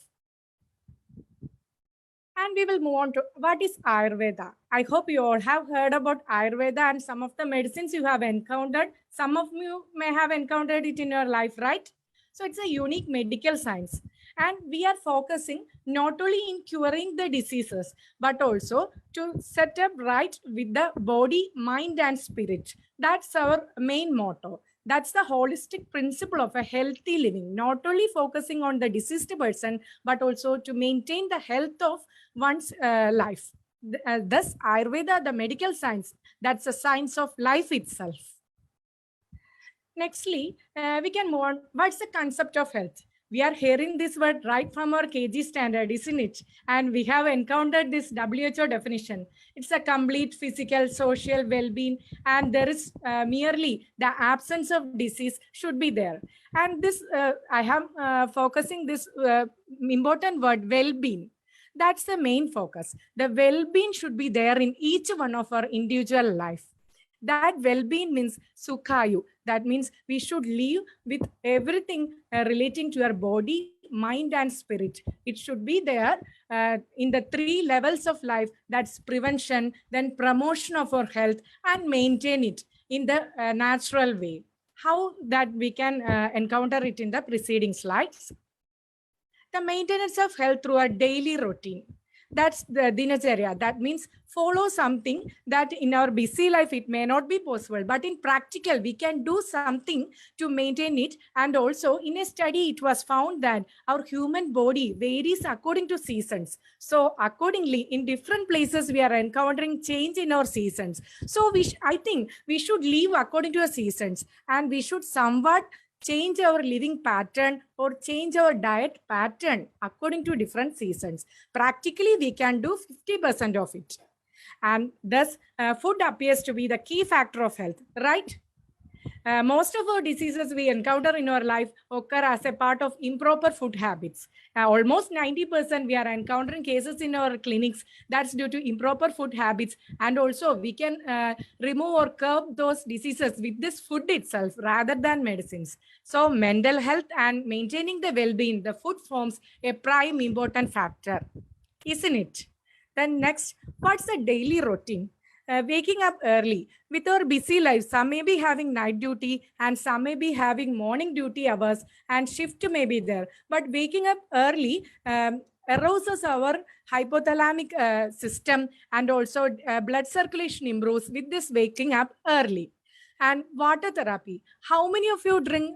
And we will move on to what is Ayurveda. I hope you all have heard about Ayurveda and some of the medicines you have encountered. Some of you may have encountered it in your life, right? So it's a unique medical science. And we are focusing not only in curing the diseases, but also to set up right with the body, mind, and spirit. That's our main motto. That's the holistic principle of a healthy living, not only focusing on the deceased person, but also to maintain the health of one's life. Thus, Ayurveda, the medical science, that's a science of life itself. Nextly, we can move on. What's the concept of health? We are hearing this word right from our KG standard, isn't it? And we have encountered this WHO definition. It's a complete physical, social well-being, and there is merely the absence of disease should be there. And this, I am focusing this important word, well-being. That's the main focus. The well-being should be there in each one of our individual life. That well-being means sukhayu. That means we should live with everything relating to our body, mind, and spirit. It should be there in the 3 levels of life. That's prevention, then promotion of our health, and maintain it in the natural way. How that we can encounter it in the preceding slides. The maintenance of health through a daily routine. That's the dinacharya. That means follow something that in our busy life it may not be possible, but in practical we can do something to maintain it. And also in a study it was found that our human body varies according to seasons. So accordingly in different places we are encountering change in our seasons. So I think we should live according to our seasons, and we should somewhat change our living pattern or change our diet pattern according to different seasons. Practically, we can do 50% of it. And thus, food appears to be the key factor of health, right? Most of our diseases we encounter in our life occur as a part of improper food habits. Almost 90% we are encountering cases in our clinics that's due to improper food habits. And also we can remove or curb those diseases with this food itself rather than medicines. So mental health and maintaining the well-being, the food forms a prime important factor, isn't it? Then next, what's the daily routine? Waking up early. With our busy lives, some may be having night duty and some may be having morning duty hours, and shift may be there. But waking up early arouses our hypothalamic system, and also blood circulation improves with this waking up early. And water therapy. How many of you drink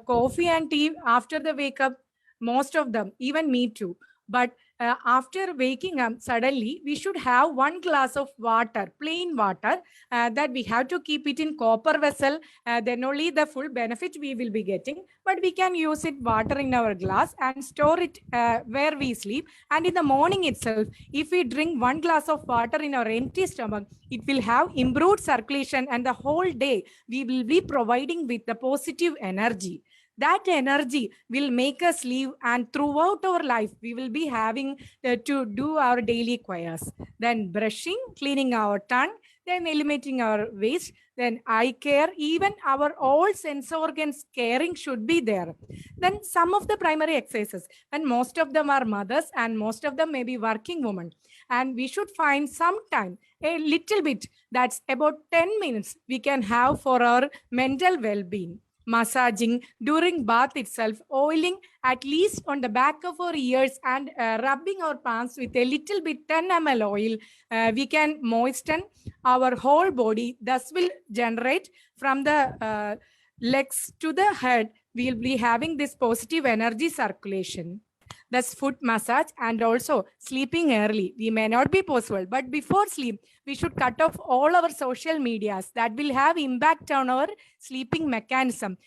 coffee and tea after the wake up? Most of them, even me too. But after waking up, suddenly we should have 1 glass of water, plain water, that we have to keep it in copper vessel. Then only the full benefit we will be getting. But we can use it water in our glass and store it where we sleep. And in the morning itself, if we drink 1 glass of water in our empty stomach, it will have improved circulation, and the whole day we will be providing with the positive energy. That energy will make us live, and throughout our life, we will be having to do our daily chores. Then brushing, cleaning our tongue, then eliminating our waste, then eye care, even our all sense organs caring should be there. Then some of the primary exercises, and most of them are mothers and most of them may be working women. And we should find some time, a little bit, that's about 10 minutes we can have for our mental well-being. Massaging during bath itself, oiling at least on the back of our ears, and rubbing our palms with a little bit 10 ml oil, we can moisten our whole body. Thus will generate from the legs to the head, we will be having this positive energy circulation. Thus foot massage, and also sleeping early. We may not be possible, but before sleep, we should cut off all our social medias that will have impact on our sleeping mechanism.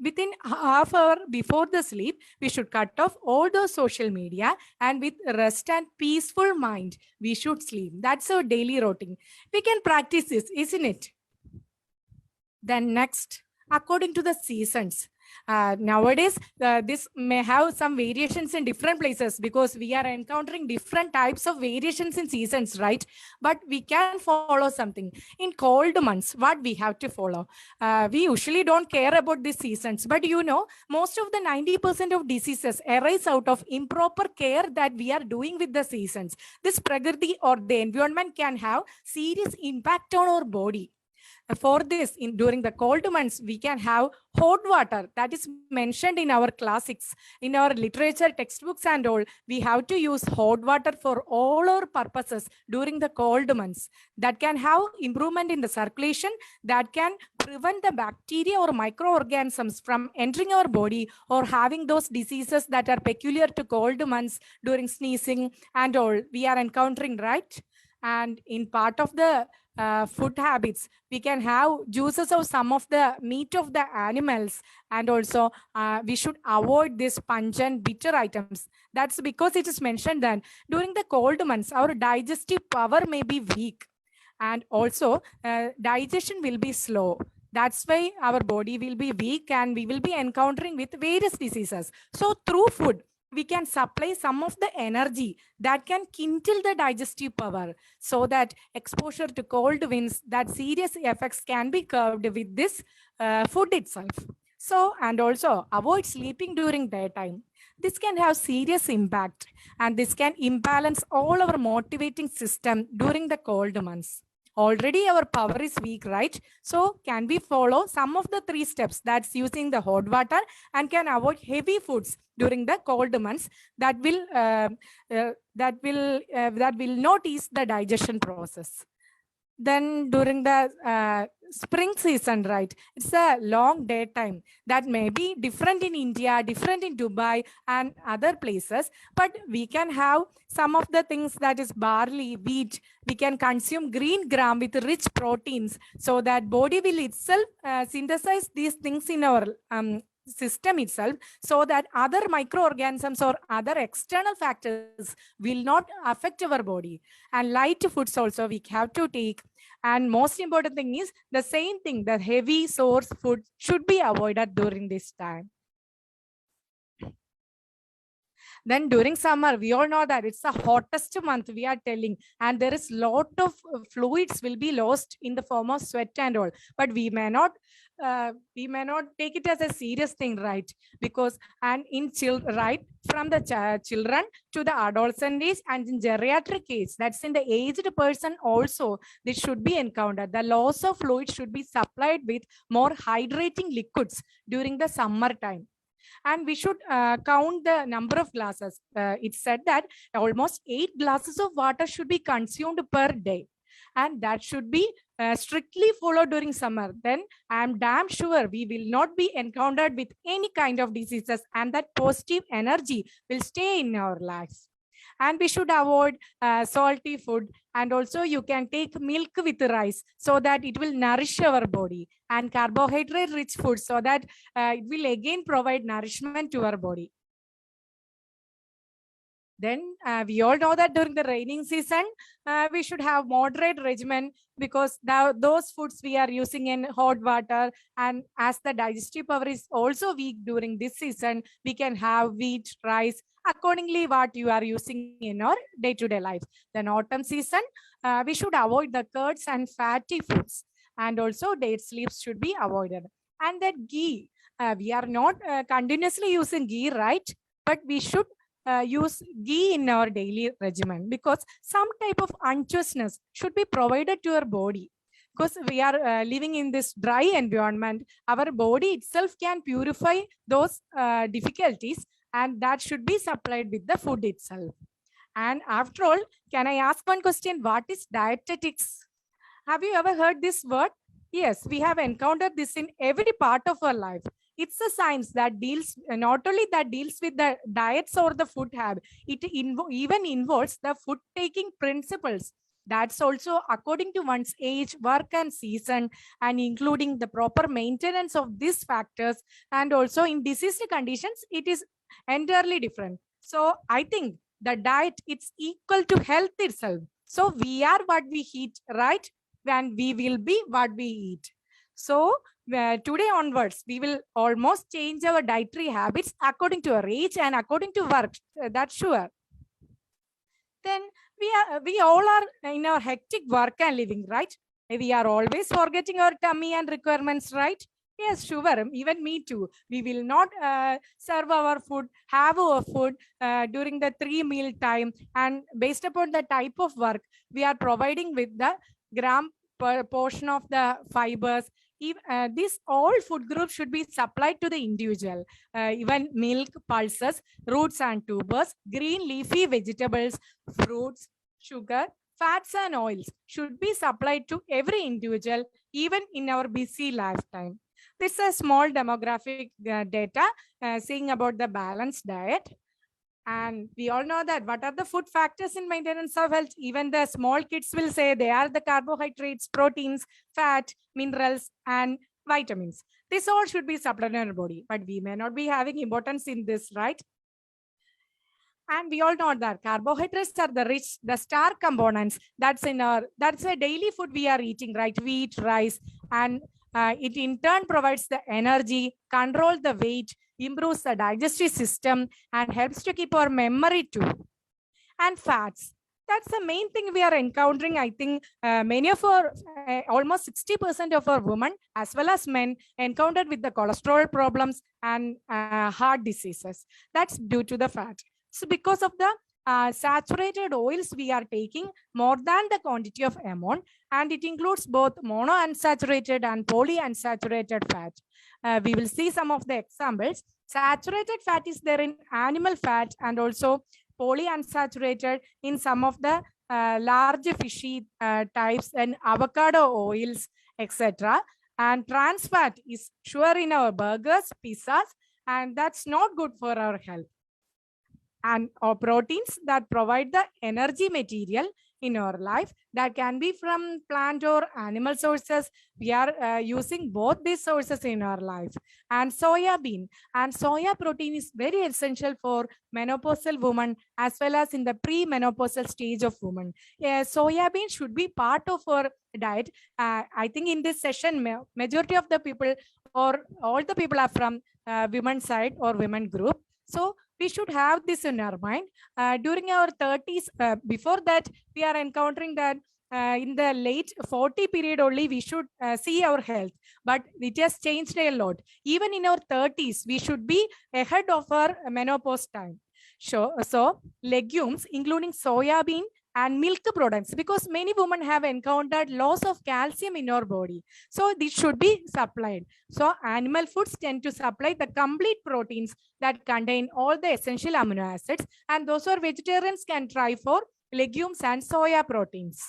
Within half hour before the sleep, we should cut off all those social media, and with rest and peaceful mind, we should sleep. That's our daily routine. We can practice this, isn't it? Then next, according to the seasons, Nowadays, this may have some variations in different places because we are encountering different types of variations in seasons, right? But we can follow something. In cold months, what we have to follow? We usually don't care about these seasons, but you know, most of the 90% of diseases arise out of improper care that we are doing with the seasons. This prakriti or the environment can have serious impact on our body. For this, during the cold months, we can have hot water that is mentioned in our classics, in our literature textbooks and all. We have to use hot water for all our purposes during the cold months. That can have improvement in the circulation, that can prevent the bacteria or microorganisms from entering our body or having those diseases that are peculiar to cold months during sneezing and all we are encountering, right? And in part of the food habits, we can have juices of some of the meat of the animals, and also we should avoid these pungent bitter items. That's because it is mentioned that during the cold months our digestive power may be weak, and also digestion will be slow. That's why our body will be weak and we will be encountering with various diseases. So through food we can supply some of the energy that can kindle the digestive power, so that exposure to cold winds, that serious effects can be curbed with this food itself. So, and also avoid sleeping during daytime. This can have serious impact, and this can imbalance all our motivating system during the cold months. Already our power is weak, right? So can we follow some of the 3 steps? That's using the hot water and can avoid heavy foods during the cold months. That will not ease the digestion process. Then during the spring season, right, it's a long daytime that may be different in India, different in Dubai and other places, but we can have some of the things that is barley, wheat. We can consume green gram with rich proteins, so that body will itself synthesize these things in our system itself, so that other microorganisms or other external factors will not affect our body. And light foods also we have to take. And most important thing is the same thing, the heavy source food should be avoided during this time. Then during summer, we all know that it's the hottest month we are telling, and there is lot of fluids will be lost in the form of sweat and all, but we may not take it as a serious thing, right? Because and in right from the children to the adolescent age and in geriatric age, that's in the aged person also, this should be encountered. The loss of fluid should be supplied with more hydrating liquids during the summer time. And we should count the number of glasses. It's said that almost 8 glasses of water should be consumed per day, and that should be strictly followed during summer. Then I am damn sure we will not be encountered with any kind of diseases, and that positive energy will stay in our lives. And we should avoid salty food, and also you can take milk with rice so that it will nourish our body, and carbohydrate rich food so that it will again provide nourishment to our body. Then we all know that during the raining season, we should have moderate regimen, because those foods we are using in hot water, and as the digestive power is also weak during this season, we can have wheat, rice, accordingly what you are using in your day-to-day life. Then autumn season, we should avoid the curds and fatty foods, and also date sleeps should be avoided. And that ghee, we are not continuously using ghee, right? But we should use ghee in our daily regimen, because some type of unctuousness should be provided to our body, because we are living in this dry environment. Our body itself can purify those difficulties, and that should be supplied with the food itself. And after all, can I ask one question? What is dietetics? Have you ever heard this word? Yes, we have encountered this in every part of our life. It's a science that deals not only that deals with the diets or the food habit, it even involves the food taking principles. That's also according to one's age, work and season, and including the proper maintenance of these factors. And also in diseased conditions, it is entirely different. So I think the diet, it's equal to health itself. So we are what we eat, right? And we will be what we eat. So today onwards, we will almost change our dietary habits according to our age and according to work. That's sure. Then we all are in our hectic work and living, right? We are always forgetting our tummy and requirements, right? Yes, sure. Even me too. We will not serve our food, have our food during the 3 meal time. And based upon the type of work, we are providing with the gram portion of the fibers. This all food groups should be supplied to the individual. Even milk, pulses, roots and tubers, green leafy vegetables, fruits, sugar, fats and oils should be supplied to every individual, even in our busy lifetime. This is a small demographic data saying about the balanced diet. And we all know that what are the food factors in maintenance of health? Even the small kids will say they are the carbohydrates, proteins, fat, minerals, and vitamins. This all should be supplied in our body, but we may not be having importance in this, right? And we all know that carbohydrates are the star components. That's a daily food we are eating, right? Wheat, rice, and it in turn provides the energy, control the weight, improves the digestive system, and helps to keep our memory too. And fats. That's the main thing we are encountering. I think many of our, almost 60% of our women as well as men encountered with the cholesterol problems and heart diseases. That's due to the fat. So because of the saturated oils we are taking more than the quantity of amount, and it includes both monounsaturated and polyunsaturated fat. We will see some of the examples. Saturated fat is there in animal fat and also polyunsaturated in some of the large fishy types and avocado oils, etc. And trans fat is sure in our burgers, pizzas, and that's not good for our health. And or proteins that provide the energy material in our life, that can be from plant or animal sources. We are using both these sources in our life. And soya bean and soya protein is very essential for menopausal women as well as in the pre-menopausal stage of women. Soya bean should be part of our diet. I think in this session, majority of the people or all the people are from women's side or women group. So we should have this in our mind. During our 30s, before that, we are encountering that in the late 40 period only, we should see our health. But it has changed a lot. Even in our 30s, we should be ahead of our menopause time. So legumes, including soya bean and milk products, because many women have encountered loss of calcium in our body. So this should be supplied. So animal foods tend to supply the complete proteins that contain all the essential amino acids, and those who are vegetarians can try for legumes and soya proteins.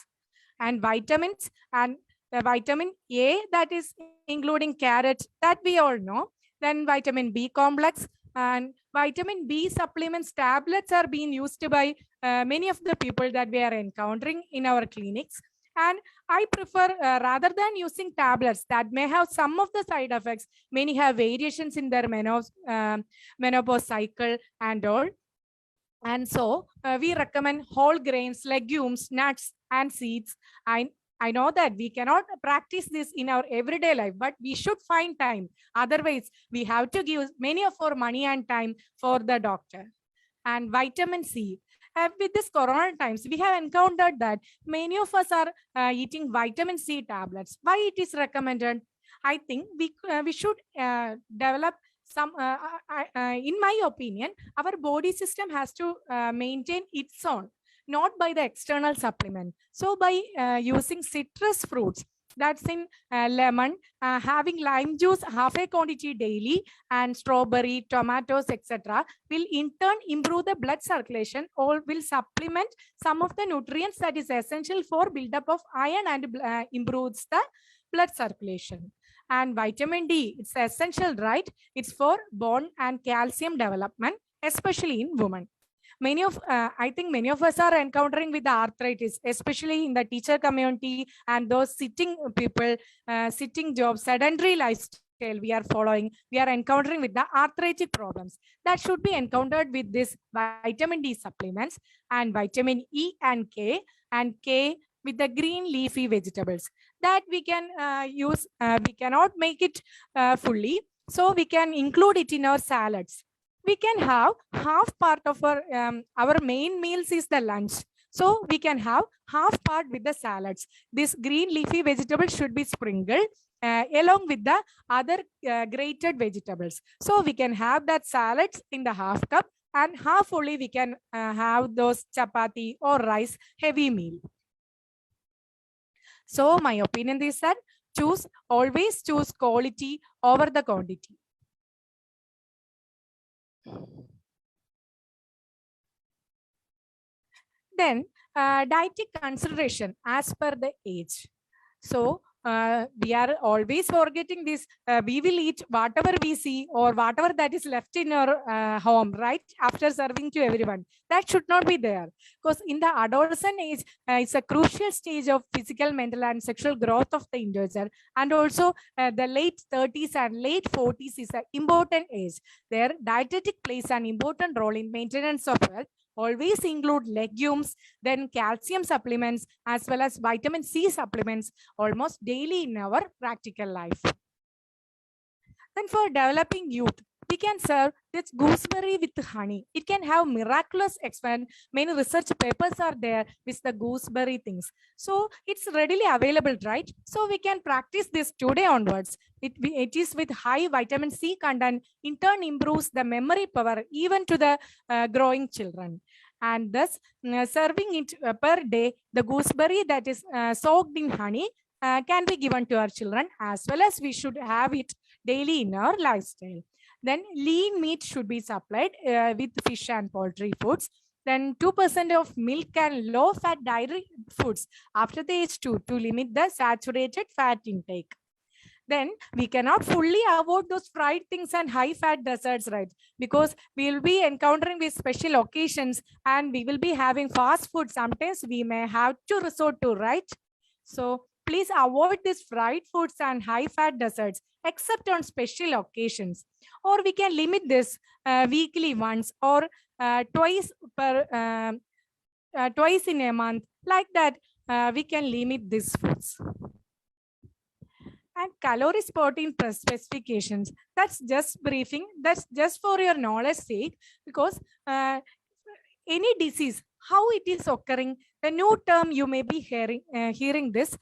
And vitamins, and the vitamin A, that is including carrot, that we all know. Then vitamin B complex and vitamin B supplements tablets are being used by many of the people that we are encountering in our clinics. And I prefer rather than using tablets that may have some of the side effects, many have variations in their menopause cycle and all. And so we recommend whole grains, legumes, nuts, and seeds. I know that we cannot practice this in our everyday life, but we should find time. Otherwise, we have to give many of our money and time for the doctor. And vitamin C. With this corona times, we have encountered that many of us are eating vitamin C tablets. Why it is recommended? I think we should develop some, in my opinion, our body system has to maintain its own, not by the external supplement. So by using citrus fruits, that's in lemon, having lime juice half a quantity daily, and strawberry, tomatoes, etc., will in turn improve the blood circulation or will supplement some of the nutrients that is essential for buildup of iron and improves the blood circulation. And vitamin D, it's essential, right? It's for bone and calcium development, especially in women. I think many of us are encountering with the arthritis, especially in the teacher community and those sitting people, sitting jobs, sedentary lifestyle we are following. We are encountering with the arthritic problems that should be encountered with this vitamin D supplements and vitamin E and K, with the green leafy vegetables that we can use. We cannot make it fully, so we can include it in our salads. We can have half part of our main meals is the lunch. So we can have half part with the salads. This green leafy vegetables should be sprinkled along with the other grated vegetables. So we can have that salads in the half cup, and half only we can have those chapati or rice heavy meal. So my opinion is that always choose quality over the quantity. Then dietetic consideration as per the age. So we are always forgetting this. We will eat whatever we see or whatever that is left in our home, right? After serving to everyone. That should not be there. Because in the adolescent age, it's a crucial stage of physical, mental, and sexual growth of the individual. And also the late 30s and late 40s is an important age. Their dietetic plays an important role in maintenance of health. Always include legumes, then calcium supplements, as well as vitamin C supplements almost daily in our practical life. Then for developing youth, we can serve this gooseberry with honey. It can have miraculous expand. Many research papers are there with the gooseberry things. So it's readily available, right? So we can practice this today onwards. It is with high vitamin C content, in turn improves the memory power even to the growing children. And thus serving it per day, the gooseberry that is soaked in honey can be given to our children, as well as we should have it daily in our lifestyle. Then lean meat should be supplied with fish and poultry foods. Then 2% of milk and low-fat dairy foods after the age 2 to limit the saturated fat intake. Then we cannot fully avoid those fried things and high-fat desserts, right? Because we will be encountering with special occasions and we will be having fast food. Sometimes we may have to resort to, right? So please avoid these fried foods and high-fat desserts, except on special occasions. Or we can limit this weekly once or twice in a month. Like that, we can limit these foods. And calorie protein specifications. That's just briefing. That's just for your knowledge sake, because any disease, how it is occurring, the new term you may be hearing this,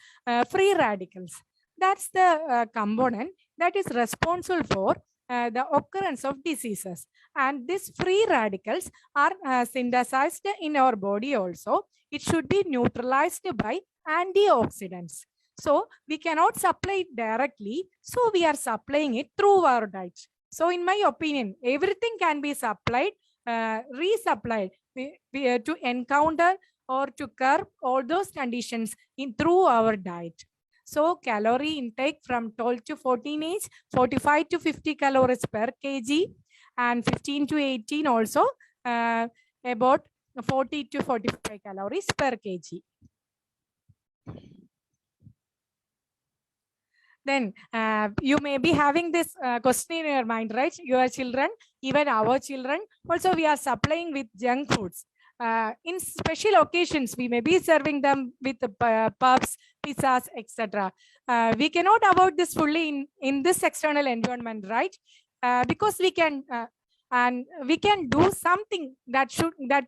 free radicals. That's the component that is responsible for the occurrence of diseases. And these free radicals are synthesized in our body also. It should be neutralized by antioxidants. So we cannot supply it directly. So we are supplying it through our diet. So in my opinion, everything can be supplied, resupplied to encounter or to curb all those conditions through our diet. So calorie intake from 12 to 14 age, 45 to 50 calories per kg, and 15 to 18 also about 40 to 45 calories per kg. Then you may be having this question in your mind, right? Your children, even our children, also we are supplying with junk foods. In special occasions, we may be serving them with puffs, pizzas, etc. We cannot avoid this fully in this external environment, right? Because we can and we can do something that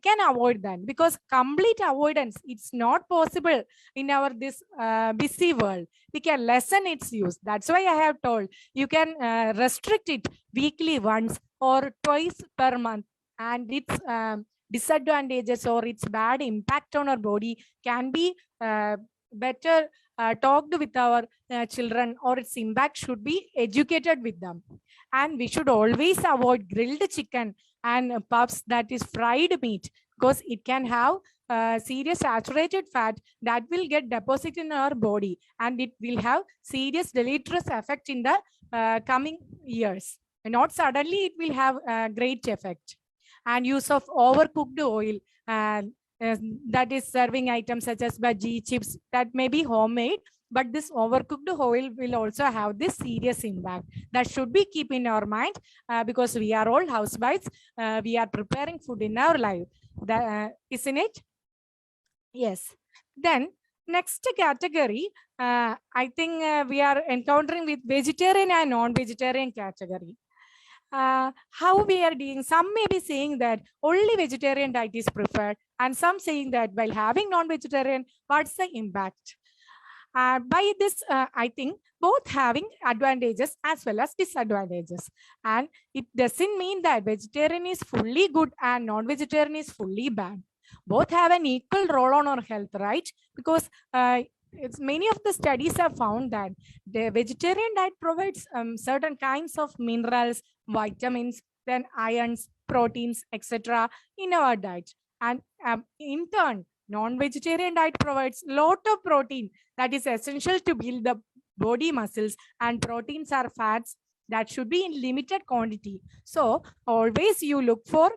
can avoid that, because complete avoidance, it's not possible in our this busy world. We can lessen its use. That's why I have told you can restrict it weekly once or twice per month, and its disadvantages or its bad impact on our body can be better talked with our children, or its impact should be educated with them. And we should always avoid grilled chicken and puffs, that is fried meat, because it can have serious saturated fat that will get deposited in our body, and it will have serious deleterious effect in the coming years. And not suddenly it will have a great effect. And use of overcooked oil, that is serving items such as bhaji, chips, that may be homemade, but this overcooked oil will also have this serious impact. That should be keep in our mind, because we are all housewives. We are preparing food in our life, isn't it? Yes. Then Next category, I think we are encountering with vegetarian and non-vegetarian category. How we are doing, some may be saying that only vegetarian diet is preferred, and some saying that while having non-vegetarian, what's the impact? By this, I think both having advantages as well as disadvantages. And it doesn't mean that vegetarian is fully good and non-vegetarian is fully bad. Both have an equal role on our health, right? Because many of the studies have found that the vegetarian diet provides certain kinds of minerals, vitamins, then irons, proteins, etc. in our diet. And in turn, non-vegetarian diet provides a lot of protein that is essential to build the body muscles, and proteins are fats that should be in limited quantity. So always you look for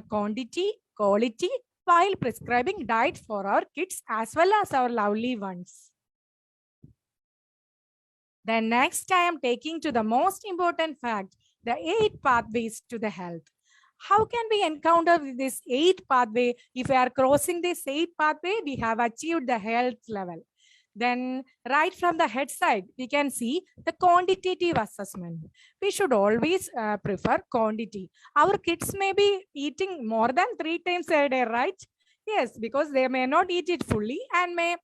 quantity, quality while prescribing diet for our kids as well as our lovely ones. Then next I am taking to the most important fact, the 8 pathways to the health. How can we encounter this 8 pathway? If we are crossing this 8 pathway, we have achieved the health level. Then right from the head side, we can see the quantitative assessment. We should always prefer quantity. Our kids may be eating more than 3 times a day, right? Yes, because they may not eat it fully and may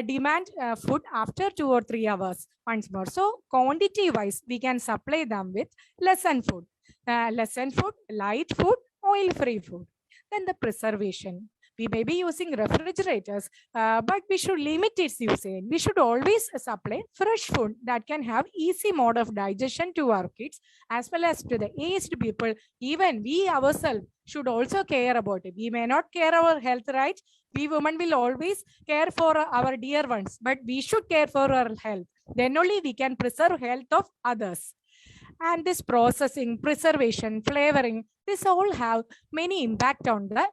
demand food after 2 or 3 hours once more. So quantity wise, we can supply them with lesson food. Light food, oil-free food. Then the preservation. We may be using refrigerators, but we should limit its usage. We should always supply fresh food that can have easy mode of digestion to our kids as well as to the aged people. Even we ourselves should also care about it. We may not care our health, right? We women will always care for our dear ones, but we should care for our health. Then only we can preserve health of others. And this processing, preservation, flavoring, this all have many impact on the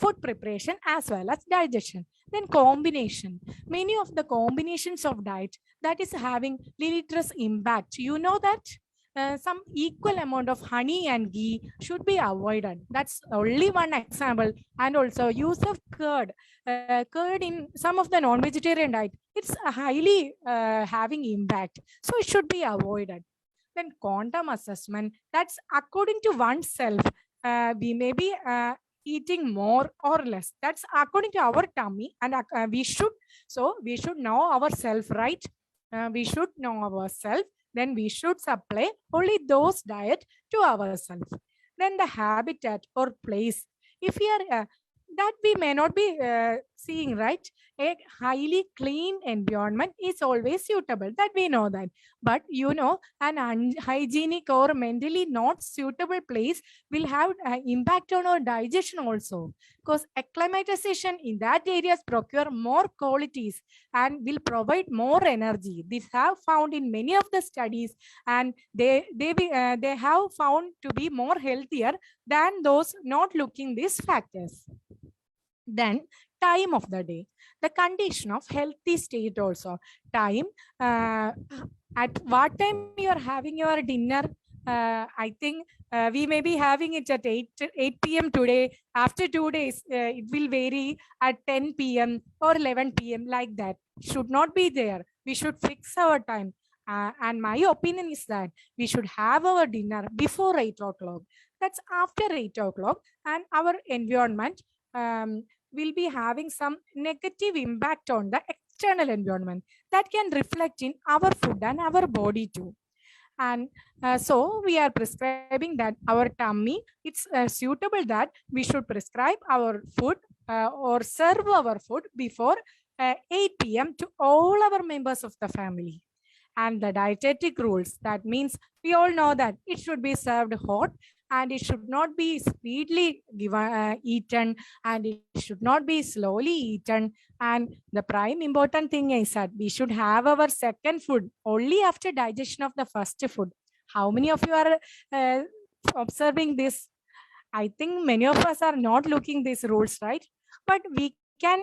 food preparation as well as digestion. Then combination. Many of the combinations of diet that is having deleterious impact. You know that some equal amount of honey and ghee should be avoided. That's only one example. And also use of curd. Curd in some of the non-vegetarian diet, it's highly having impact. So it should be avoided. Then quantum assessment, that's according to oneself. We may be eating more or less. That's according to our tummy, and we should know ourselves, right? We should know ourselves. Then we should supply only those diet to ourselves. Then the habitat or place. If we are that we may not be seeing, right? A highly clean environment is always suitable, that we know that. But you know, an unhygienic or mentally not suitable place will have impact on our digestion also, because acclimatization in that areas procure more qualities and will provide more energy. This have found in many of the studies, and they have found to be more healthier than those not looking these factors. Then time of the day, the condition of healthy state also. Time, at what time you are having your dinner. I think we may be having it at 8 p.m. today. After 2 days, it will vary at 10 p.m. or 11 p.m. like that. Should not be there. We should fix our time. And my opinion is that we should have our dinner before 8 o'clock. That's after 8 o'clock, and our environment will be having some negative impact on the external environment that can reflect in our food and our body too. And so we are prescribing that our tummy, it's suitable that we should prescribe our food or serve our food before 8 p.m. to all our members of the family. And the dietetic rules, that means we all know that it should be served hot, and it should not be speedily eaten, and it should not be slowly eaten. And the prime important thing is that we should have our second food only after digestion of the first food. How many of you are observing this? I think many of us are not looking these rules, right? But we can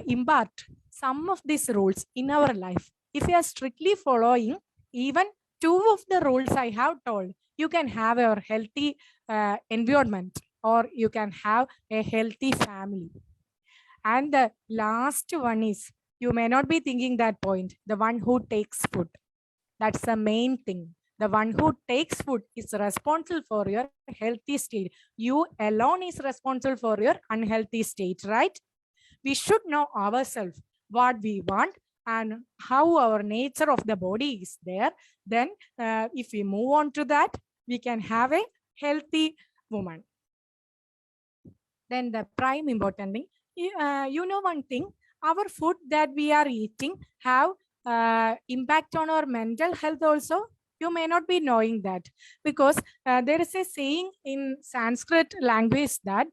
impart some of these rules in our life. If you are strictly following even 2 of the rules I have told, you can have a healthy environment, or you can have a healthy family. And the last one is You may not be thinking that point. The one who takes food. That's the main thing. The one who takes food is responsible for your healthy state. You alone is responsible for your unhealthy state, right? We should know ourselves, what we want and how our nature of the body is there. Then if we move on to that, we can have a healthy woman. Then the prime important thing, you know one thing, our food that we are eating have impact on our mental health also. You may not be knowing that, because there is a saying in Sanskrit language that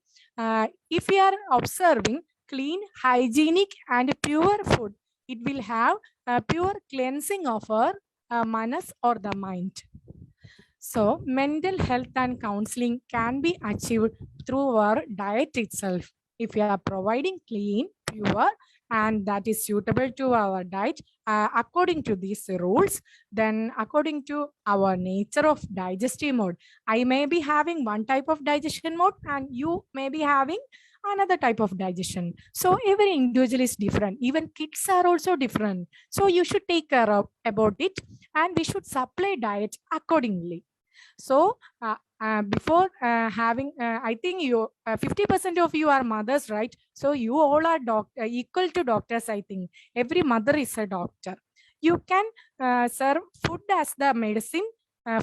if we are observing clean, hygienic and pure food, it will have a pure cleansing of our manas or the mind. So mental health and counseling can be achieved through our diet itself. If we are providing clean, pure, and that is suitable to our diet according to these rules, then according to our nature of digestive mode, I may be having one type of digestion mode and you may be having another type of digestion. So every individual is different. Even kids are also different. So you should take care of about it, and we should supply diet accordingly. So before having, I think you 50% of you are mothers, right? So you all are equal to doctors. I think every mother is a doctor. You can serve food as the medicine.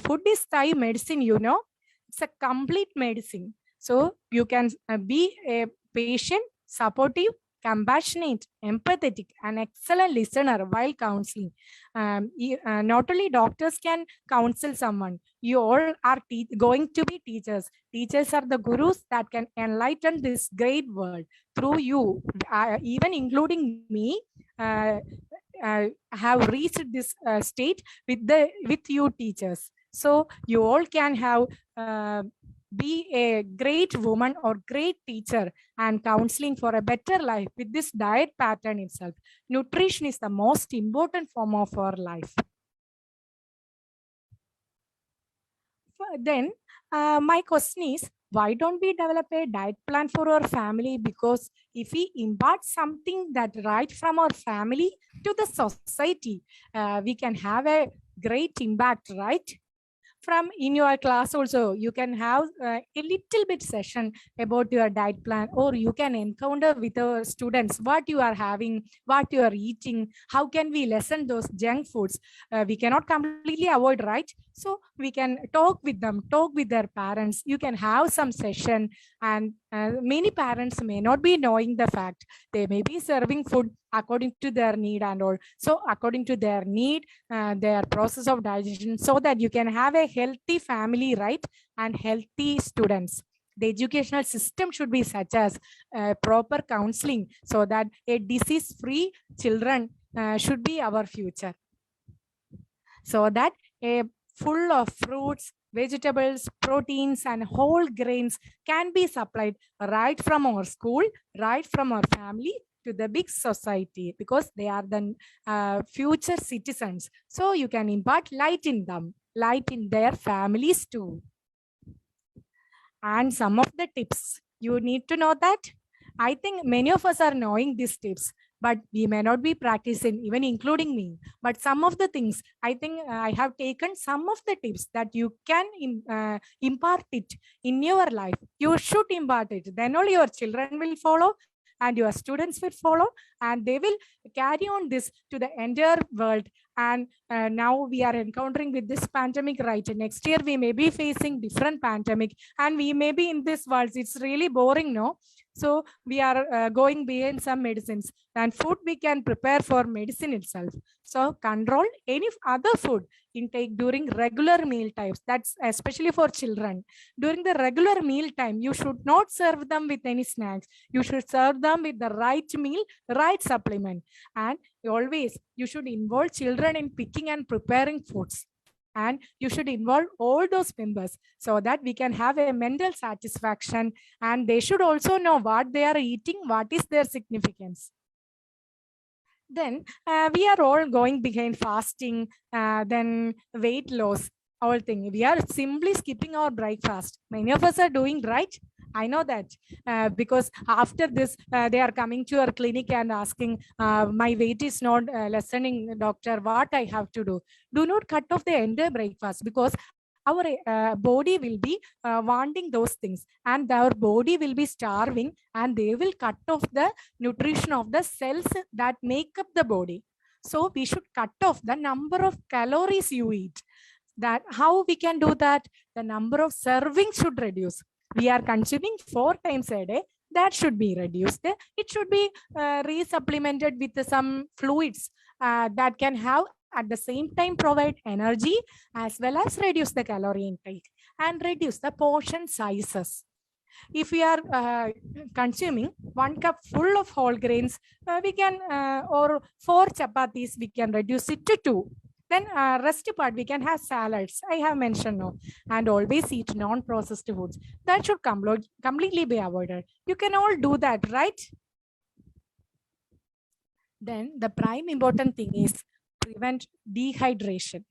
Food is Thai medicine, you know. It's a complete medicine. So you can be a patient, supportive, compassionate, empathetic, and excellent listener while counseling. Not only doctors can counsel someone, you all are going to be teachers. Teachers are the gurus that can enlighten this great world through you. Even including me, have reached this state with you teachers. So you all can have be a great woman or great teacher and counseling for a better life with this diet pattern itself. Nutrition is the most important form of our life. Then my question is, why don't we develop a diet plan for our family? Because if we impart something that right from our family to the society, we can have a great impact, right? From in your class also, you can have a little bit session about your diet plan, or you can encounter with our students what you are having, what you are eating, how can we lessen those junk foods. We cannot completely avoid, right? So we can talk with them, talk with their parents. You can have some session, and many parents may not be knowing the fact. They may be serving food according to their need and all. So according to their need, their process of digestion, so that you can have a healthy family, right? And healthy students. The educational system should be such as proper counseling, so that a disease-free children should be our future. So that a full of fruits, vegetables, proteins, and whole grains can be supplied right from our school, right from our family to the big society, because they are the future citizens. So you can impart light in them, light in their families too. And some of the tips, you need to know that. I think many of us are knowing these tips, but we may not be practicing, even including me. But some of the things, I think I have taken some of the tips that you can impart it in your life. You should impart it. Then only your children will follow, and your students will follow, and they will carry on this to the entire world. And now we are encountering with this pandemic, right? Next year, we may be facing different pandemic, and we may be in this world. It's really boring, no? So we are going beyond some medicines, and food we can prepare for medicine itself. So control any other food intake during regular meal times. That's especially for children. During the regular meal time, you should not serve them with any snacks. You should serve them with the right meal, right supplement. And always you should involve children in picking and preparing foods. And you should involve all those members, so that we can have a mental satisfaction, and they should also know what they are eating, what is their significance. Then we are all going behind fasting, then weight loss, all thing. We are simply skipping our breakfast. Many of us are doing, right? I know that because after this, they are coming to your clinic and asking, my weight is not lessening, doctor, what I have to do? Do not cut off the entire breakfast, because our body will be wanting those things, and our body will be starving, and they will cut off the nutrition of the cells that make up the body. So we should cut off the number of calories you eat. That how we can do that? The number of servings should reduce. We are consuming 4 times a day. That should be reduced. It should be resupplemented with some fluids that can have at the same time provide energy as well as reduce the calorie intake and reduce the portion sizes. If we are consuming 1 cup full of whole grains, we can or 4 chapatis, we can reduce it to 2. Then rest part we can have salads. I have mentioned now, and always eat non-processed foods. That should completely be avoided. You can all do that, right? Then the prime important thing is prevent dehydration.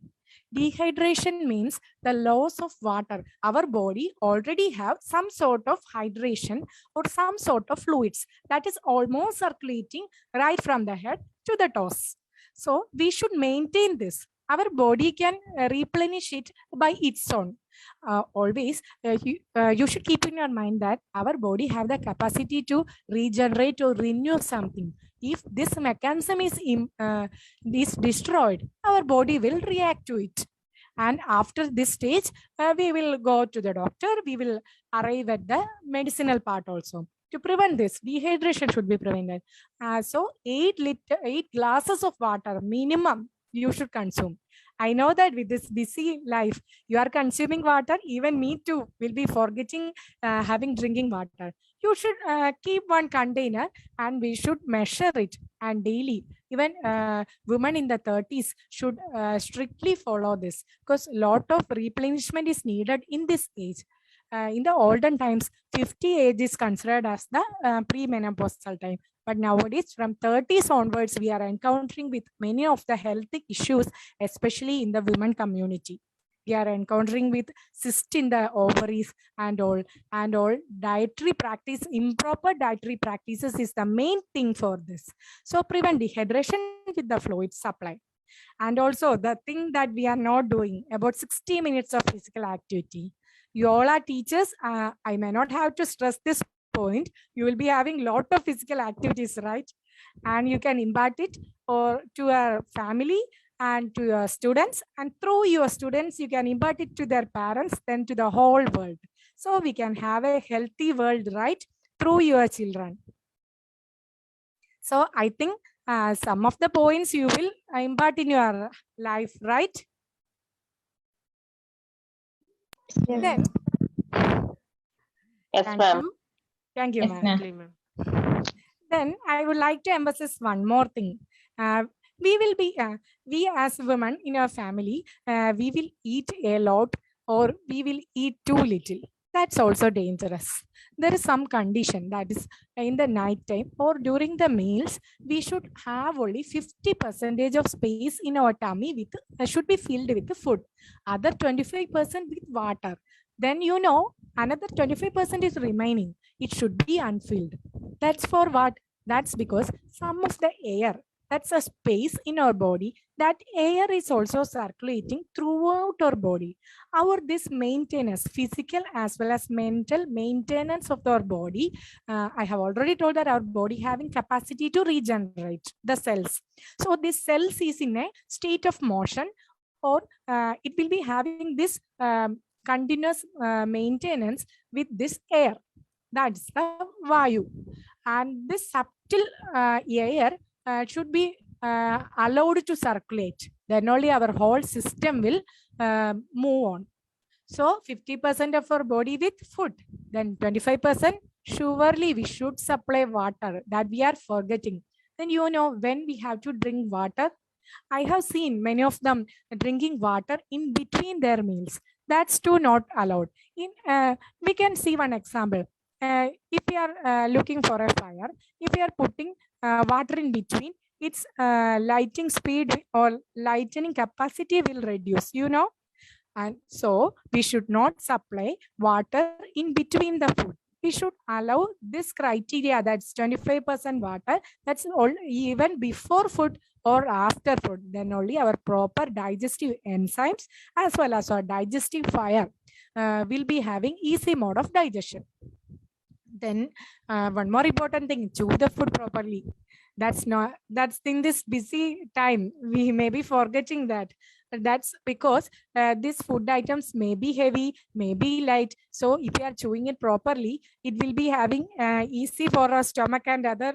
Dehydration means the loss of water. Our body already have some sort of hydration or some sort of fluids that is almost circulating right from the head to the toes. So we should maintain this. Our body can replenish it by its own. Always, you should keep in your mind that our body have the capacity to regenerate or renew something. If this mechanism is destroyed, our body will react to it. And after this stage, we will go to the doctor. We will arrive at the medicinal part also. To prevent this, dehydration should be prevented. So 8 glasses of water minimum you should consume. I know that with this busy life, you are consuming water. Even me too will be forgetting drinking water. You should keep 1 container and we should measure it, and daily. Even women in the 30s should strictly follow this, because a lot of replenishment is needed in this age. In the olden times, 50 age is considered as the premenopausal time. But nowadays, from 30s onwards, we are encountering with many of the health issues, especially in the women community. We are encountering with cyst in the ovaries and all dietary practice. Improper dietary practices is the main thing for this. So prevent dehydration with the fluid supply. And also the thing that we are not doing, about 60 minutes of physical activity. You all are teachers. I may not have to stress this point. You will be having a lot of physical activities, right? And you can impart it or to your family and to your students, and through your students you can impart it to their parents, then to the whole world. So we can have a healthy world, right, through your children. So I think some of the points you will impart in your life, right? Yes. Then, Yes, ma'am. Thank you, Yes, ma'am. Then I would like to emphasize one more thing. We as women in our family, we will eat a lot or we will eat too little. That's also dangerous. There is some condition that is in the night time or during the meals, we should have only 50% of space in our tummy with should be filled with the food. Other 25% with water. Then another 25% is remaining. It should be unfilled. That's for what? That's because some of the air, that's a space in our body, that air is also circulating throughout our body. This maintenance, physical as well as mental maintenance of our body, I have already told that our body having capacity to regenerate the cells. So this cells is in a state of motion, or it will be having this continuous maintenance with this air. That's the Vayu. And this subtle air should be allowed to circulate. Then only our whole system will move on. So 50% of our body with food. Then 25% surely we should supply water, that we are forgetting. Then when we have to drink water, I have seen many of them drinking water in between their meals. That's too not allowed. We can see one example. If we are looking for a fire, if we are putting water in between, its lighting speed or lightening capacity will reduce, and so we should not supply water in between the food. we should allow this criteria, that's 25% water, that's all even before food or after food. Then only our proper digestive enzymes as well as our digestive fire will be having easy mode of digestion. Then one more important thing, chew the food properly. That's in this busy time, we may be forgetting that. That's because these food items may be heavy, may be light. So if you are chewing it properly, it will be having easy for our stomach and other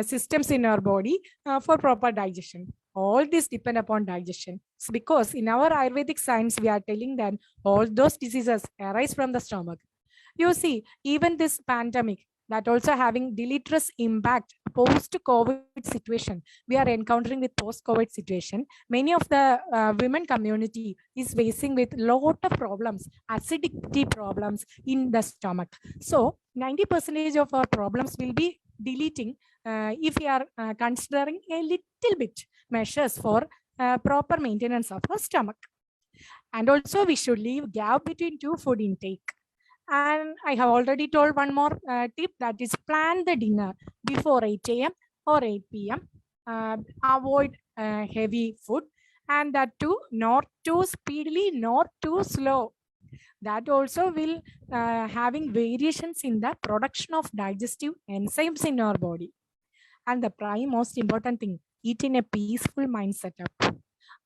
systems in our body for proper digestion. All this depend upon digestion. It's because in our Ayurvedic science, we are telling that all those diseases arise from the stomach. You see, even this pandemic, that also having deleterious impact post-COVID situation. We are encountering with post-COVID situation. Many of the women community is facing with lot of problems, acidity problems in the stomach. So 90% of our problems will be deleting if we are considering a little bit measures for proper maintenance of our stomach. And also we should leave gap between two food intake. And I have already told one more tip, that is plan the dinner before 8 a.m. or 8 p.m. Avoid heavy food, and that too not too speedily, not too slow. That also will having variations in the production of digestive enzymes in our body. And the prime most important thing, eat in a peaceful mind setup.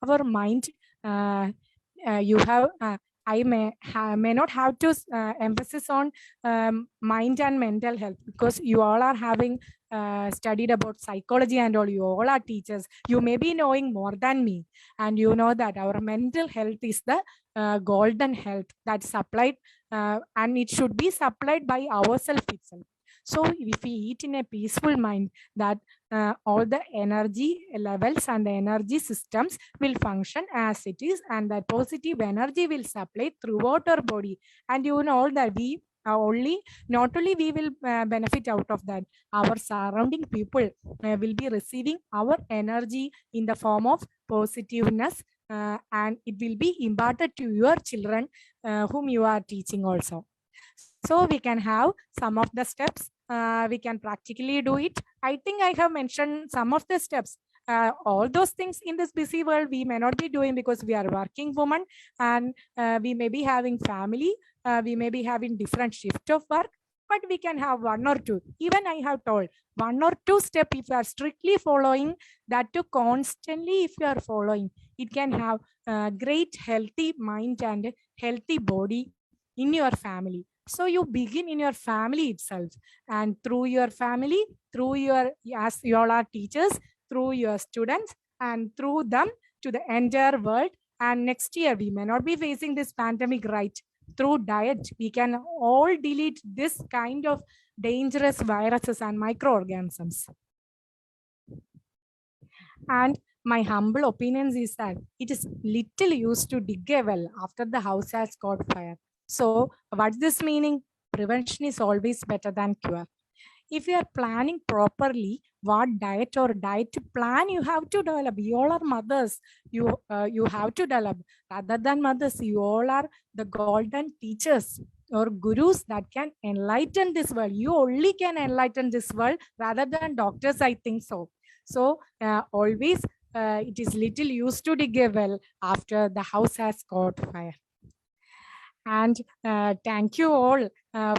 Our mind, you have I may not have to emphasis on mind and mental health, because you all are having studied about psychology and all, you all are teachers. You may be knowing more than me, and you know that our mental health is the golden health that's supplied and it should be supplied by ourselves itself. So if we eat in a peaceful mind, that all the energy levels and the energy systems will function as it is, and that positive energy will supply throughout our body. And you know that we not only we will benefit out of that, our surrounding people will be receiving our energy in the form of positiveness, and it will be imparted to your children whom you are teaching also. So we can have some of the steps, we can practically do it. I think I have mentioned some of the steps. All those things in this busy world we may not be doing because we are working women, and we may be having family, we may be having different shift of work, but we can have one or two. Even I have told 1 or 2 steps, if you are strictly following that too constantly, if you are following, it can have great healthy mind and healthy body in your family. So you begin in your family itself, and through your family, through your, as you all are teachers, through your students, and through them to the entire world. And next year we may not be facing this pandemic, right? Through diet, we can all delete this kind of dangerous viruses and microorganisms. And my humble opinion is that it is little use to dig a well after the house has caught fire. So what's this meaning? Prevention is always better than cure. If you are planning properly what diet or diet plan you have to develop, you all are mothers, you have to develop. Rather than mothers, you all are the golden teachers or gurus that can enlighten this world. You only can enlighten this world rather than doctors, I think so. So always it is little use to dig a well after the house has caught fire. And thank you all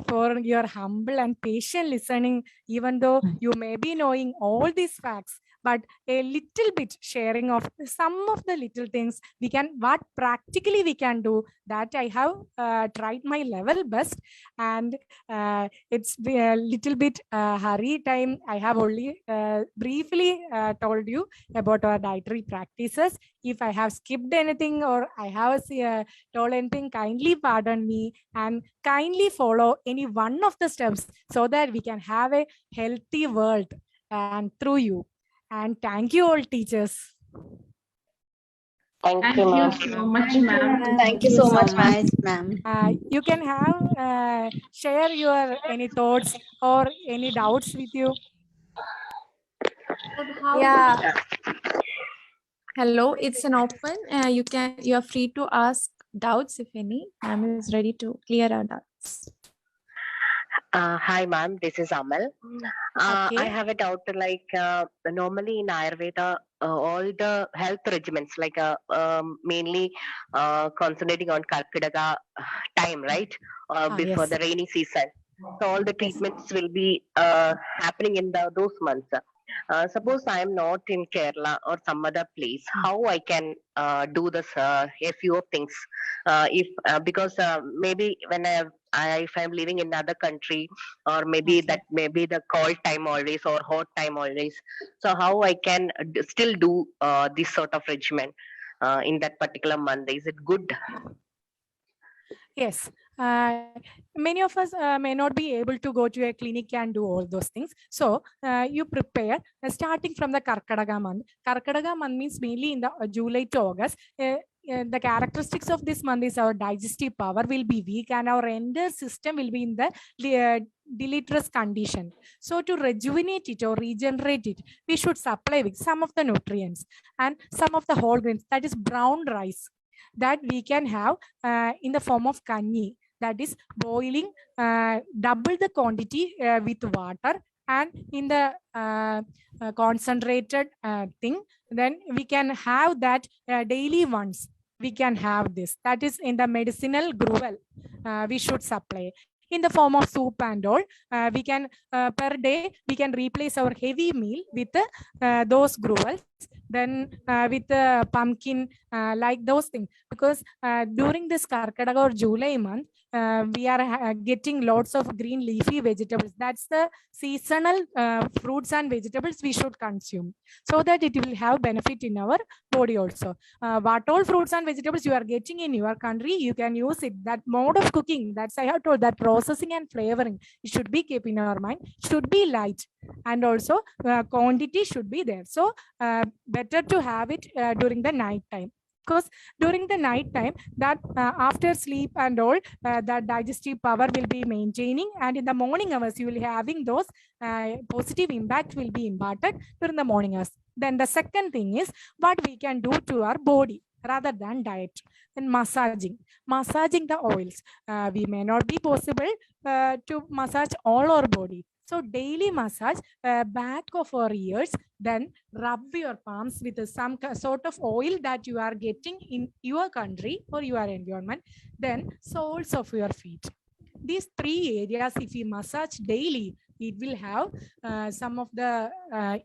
for your humble and patient listening, even though you may be knowing all these facts, but a little bit sharing of some of the little things we can, what practically we can do, that I have tried my level best. And it's a little bit hurry time. I have only briefly told you about our dietary practices. If I have skipped anything or I have told anything, kindly pardon me and kindly follow any one of the steps so that we can have a healthy world and through you. And thank you all, teachers. Thank you, ma'am. so much, ma'am. Thank you so much, ma'am. You can have share your any thoughts or any doubts with you. Yeah. Hello, it's an open. You are free to ask doubts if any. Ma'am is ready to clear our doubts. Hi, ma'am. This is Amal. I Okay. have a doubt. Normally in Ayurveda, all the health regimens, mainly concentrating on Karkadaga time, right? Before Yes. the rainy season. So all the Yes. treatments will be happening in those months. Suppose I am not in Kerala or some other place, how I can do this? A few of things. If because maybe when if I'm living in another country, or maybe Okay. that may be the cold time always or hot time always. So how I can still do this sort of regimen in that particular month? Is it good? Yes. Many of us may not be able to go to a clinic and do all those things. So you prepare starting from the Karkadaga month. Karkadaga month means mainly in the July to August. The characteristics of this month is our digestive power will be weak and our entire system will be in the deleterious condition. So to rejuvenate it or regenerate it, we should supply with some of the nutrients and some of the whole grains, that is brown rice, that we can have in the form of kanji, that is boiling double the quantity with water and in the concentrated thing, then we can have that daily once. We can have this, that is in the medicinal gruel we should supply in the form of soup and all. We can per day we can replace our heavy meal with those gruels, then with pumpkin, like those things, because during this Karkadaga or July month, we are getting lots of green leafy vegetables. That's the seasonal fruits and vegetables we should consume, so that it will have benefit in our body also. What all fruits and vegetables you are getting in your country, you can use it. That mode of cooking, that's I have told, that processing and flavoring, it should be kept in our mind, should be light, and also quantity should be there. So better to have it during the night time, because during the night time, that after sleep and all, that digestive power will be maintaining, and in the morning hours you will be having those positive impact will be imparted during the morning hours. Then the second thing is what we can do to our body rather than diet. Then massaging the oils. We may not be possible to massage all our body, so daily massage back of our ears, then rub your palms with some sort of oil that you are getting in your country or your environment, then soles of your feet. These three areas, if we massage daily, it will have some of the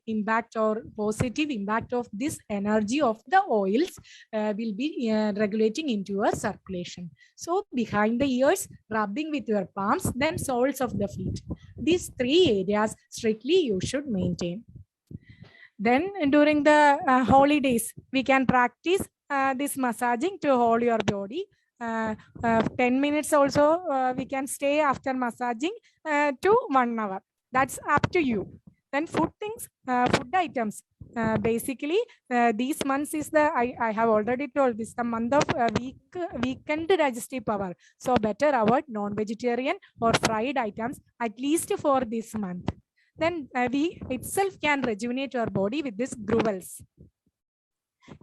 impact or positive impact of this energy of the oils will be regulating into your circulation. So behind the ears, rubbing with your palms, then soles of the feet. These three areas strictly you should maintain. Then during the holidays, we can practice this massaging to hold your body. 10 minutes also we can stay after massaging to 1 hour. That's up to you. Then food things, food items. Basically, these months is the, I have already told, this the month of weakened digestive power. So better avoid non-vegetarian or fried items, at least for this month. Then we itself can rejuvenate your body with these gruels.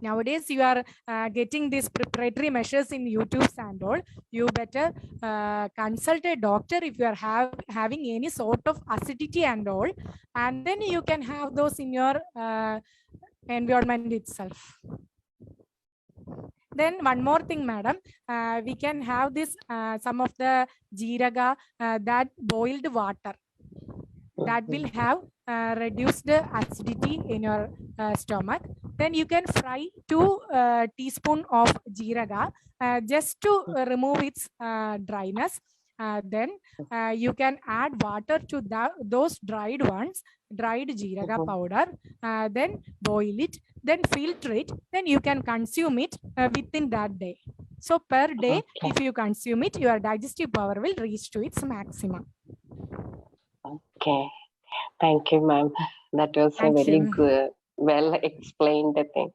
Nowadays, you are getting these preparatory measures in YouTube and all. You better consult a doctor if you are having any sort of acidity and all. And then you can have those in your environment itself. Then one more thing, madam, we can have this some of the jeeraga, that boiled water. That will have reduced acidity in your stomach. Then you can fry 2 teaspoons of jeeraga just to remove its dryness. Then you can add water to those dried jeeraga powder. Then boil it, then filter it. Then you can consume it within that day. So per day, if you consume it, your digestive power will reach to its maximum. Okay. Thank you, ma'am. That was a very good, well explained thing.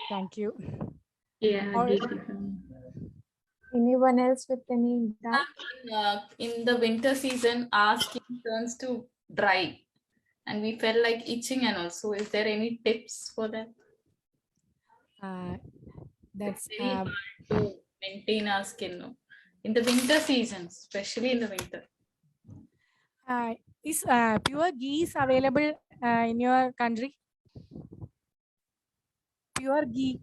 Thank you. Yeah. Anyone else with any doubt? In the winter season, our skin turns to dry and we felt like itching and also. Is there any tips for that? That's very hard to maintain our skin in the winter season, especially in the winter. Is pure ghee is available in your country? Pure ghee.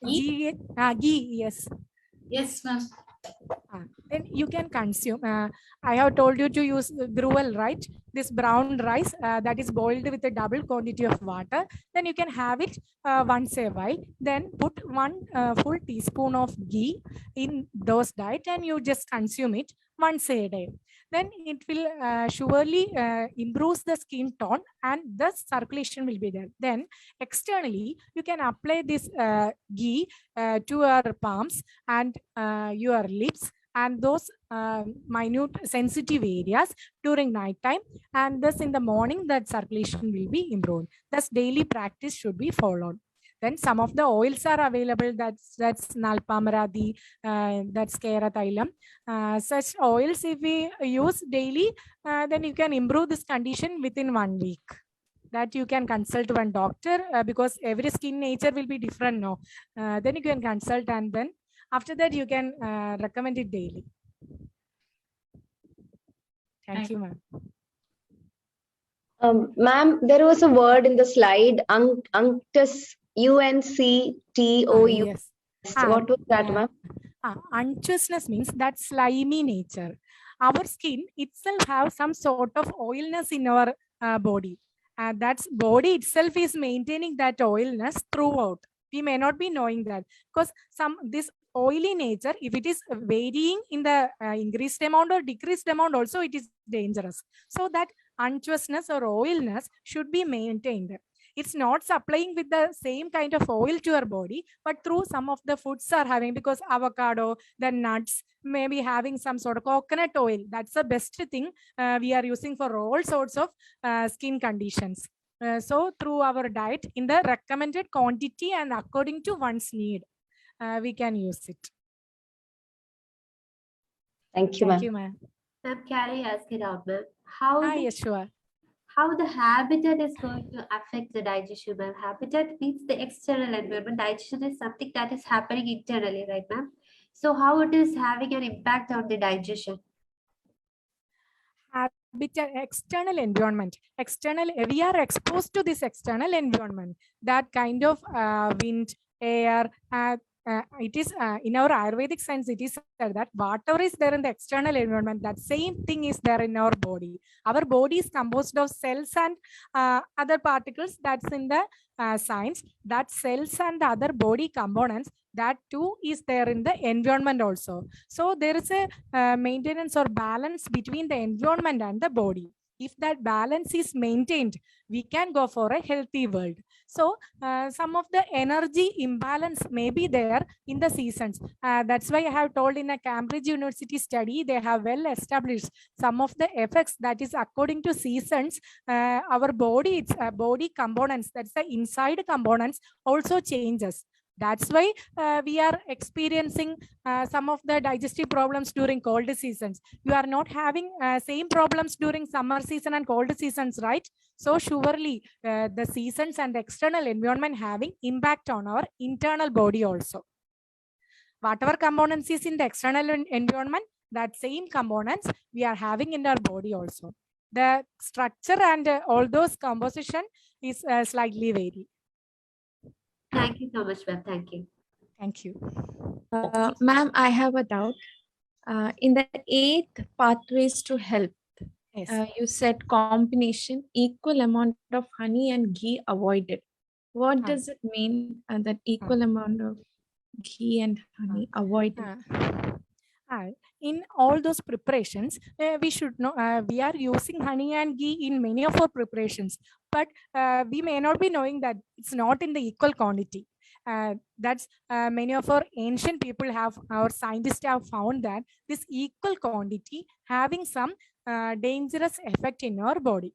Ghee, yes. Yes, ma'am. Then you can consume. I have told you to use gruel, right? This brown rice that is boiled with a double quantity of water. Then you can have it once a while. Then put 1 full teaspoon of ghee in those diet and you just consume it once a day. Then it will surely improves the skin tone and the circulation will be there. Then externally, you can apply this ghee to your palms and your lips and those minute sensitive areas during night time, and thus in the morning that circulation will be improved. Thus daily practice should be followed. Then some of the oils are available, that's Nalpamaradi, that's Kera Thailam. Such oils if we use daily, then you can improve this condition within 1 week. That you can consult one doctor because every skin nature will be different now. Then you can consult and then after that you can recommend it daily. Thank you, ma'am. Ma'am, there was a word in the slide, unctus, UNCTOU. Yes. What was that, ma'am? Unctuousness means that slimy nature. Our skin itself have some sort of oilness in our body. That's body itself is maintaining that oilness throughout. We may not be knowing that because this oily nature, if it is varying in the increased amount or decreased amount, also it is dangerous. So that unctuousness or oilness should be maintained. It's not supplying with the same kind of oil to your body, but through some of the foods are having, because avocado, the nuts, maybe having some sort of coconut oil. That's the best thing we are using for all sorts of skin conditions. So through our diet in the recommended quantity and according to one's need, we can use it. Thank you, ma'am. Thank you, ma'am. Ma'am, can I ask it out, ma'am? How yes, sure. How the habitat is going to affect the digestion, ma'am? Habitat means the external environment. Digestion is something that is happening internally, right, ma'am? So how it is having an impact on the digestion? Habitat, external environment. We are exposed to this external environment. That kind of wind, air, it is in our Ayurvedic science, it is said that whatever is there in the external environment, that same thing is there in our body. Our body is composed of cells and other particles. That's in the science. That cells and the other body components, that too is there in the environment also. So there is a maintenance or balance between the environment and the body. If that balance is maintained, we can go for a healthy world. So some of the energy imbalance may be there in the seasons. That's why I have told in a Cambridge University study, they have well established some of the effects that is according to seasons. Our body, its body components, that's the inside components also changes. That's why we are experiencing some of the digestive problems during cold seasons. You are not having same problems during summer season and cold seasons, right? So surely the seasons and the external environment having impact on our internal body also. Whatever components is in the external environment, that same components we are having in our body also. The structure and all those composition is slightly varied. Thank you so much, ma'am. Thank you. Thank you. Ma'am, I have a doubt. In the 8th pathways to health, yes. You said combination, equal amount of honey and ghee avoided. What does it mean that equal amount of ghee and honey avoided? In all those preparations, we should know we are using honey and ghee in many of our preparations, but we may not be knowing that it's not in the equal quantity. That's many of our ancient people have, our scientists have found that this equal quantity having some dangerous effect in our body.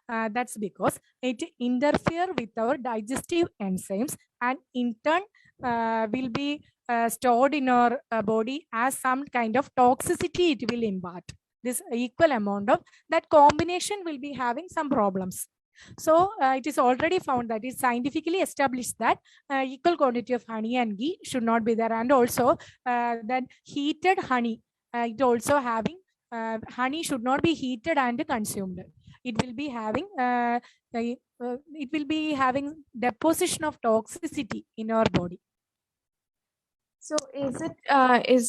That's because it interferes with our digestive enzymes and in turn will be stored in our body as some kind of toxicity it will impart. This equal amount of that combination will be having some problems. So it is already found that it's scientifically established that equal quantity of honey and ghee should not be there. And also that heated honey, it also having honey should not be heated and consumed. It will be having deposition of toxicity in our body. So is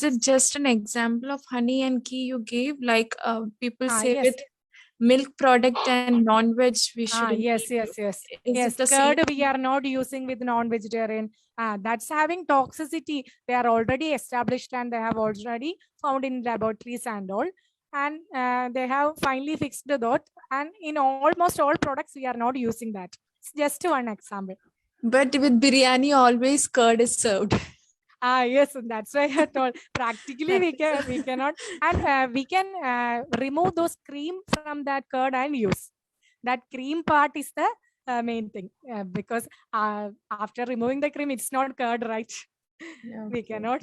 it just an example of honey and ghee you gave? Like people say Yes. with milk product and non-veg we should. Yes. Is Yes, it the curd same? we are not using with non-vegetarian. That's having toxicity. They are already established and they have already found in laboratories and all. And they have finally fixed the dot. And in almost all products, we are not using that. It's just one example. But with biryani, always curd is served. Yes, that's why I told. Practically, we cannot, and we can remove those cream from that curd and use. That cream part is the main thing because after removing the cream, it's not curd, right? Yeah, We cannot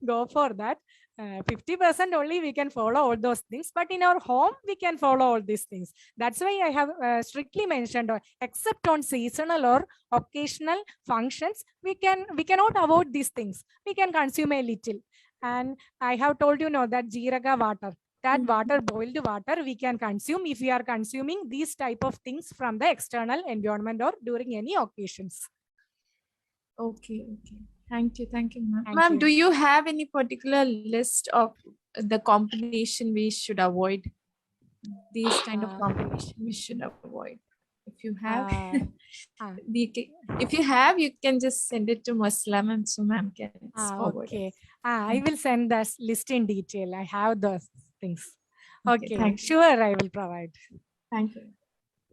go for that. 50% only we can follow all those things, but in our home we can follow all these things. That's why I have strictly mentioned, except on seasonal or occasional functions, we cannot avoid these things. We can consume a little. And I have told you now that Jeethika water, that water, boiled water, we can consume if we are consuming these type of things from the external environment or during any occasions. Okay. Thank you, ma'am. Thank Ma'am, you. do you have any particular list of the combination we should avoid? These kind of combination we should avoid. If you have, if you have, you can just send it to Muslim and so ma'am can forward Okay. it. I will send the list in detail. I have those things. Okay. thank you. Sure, I will provide. Thank you.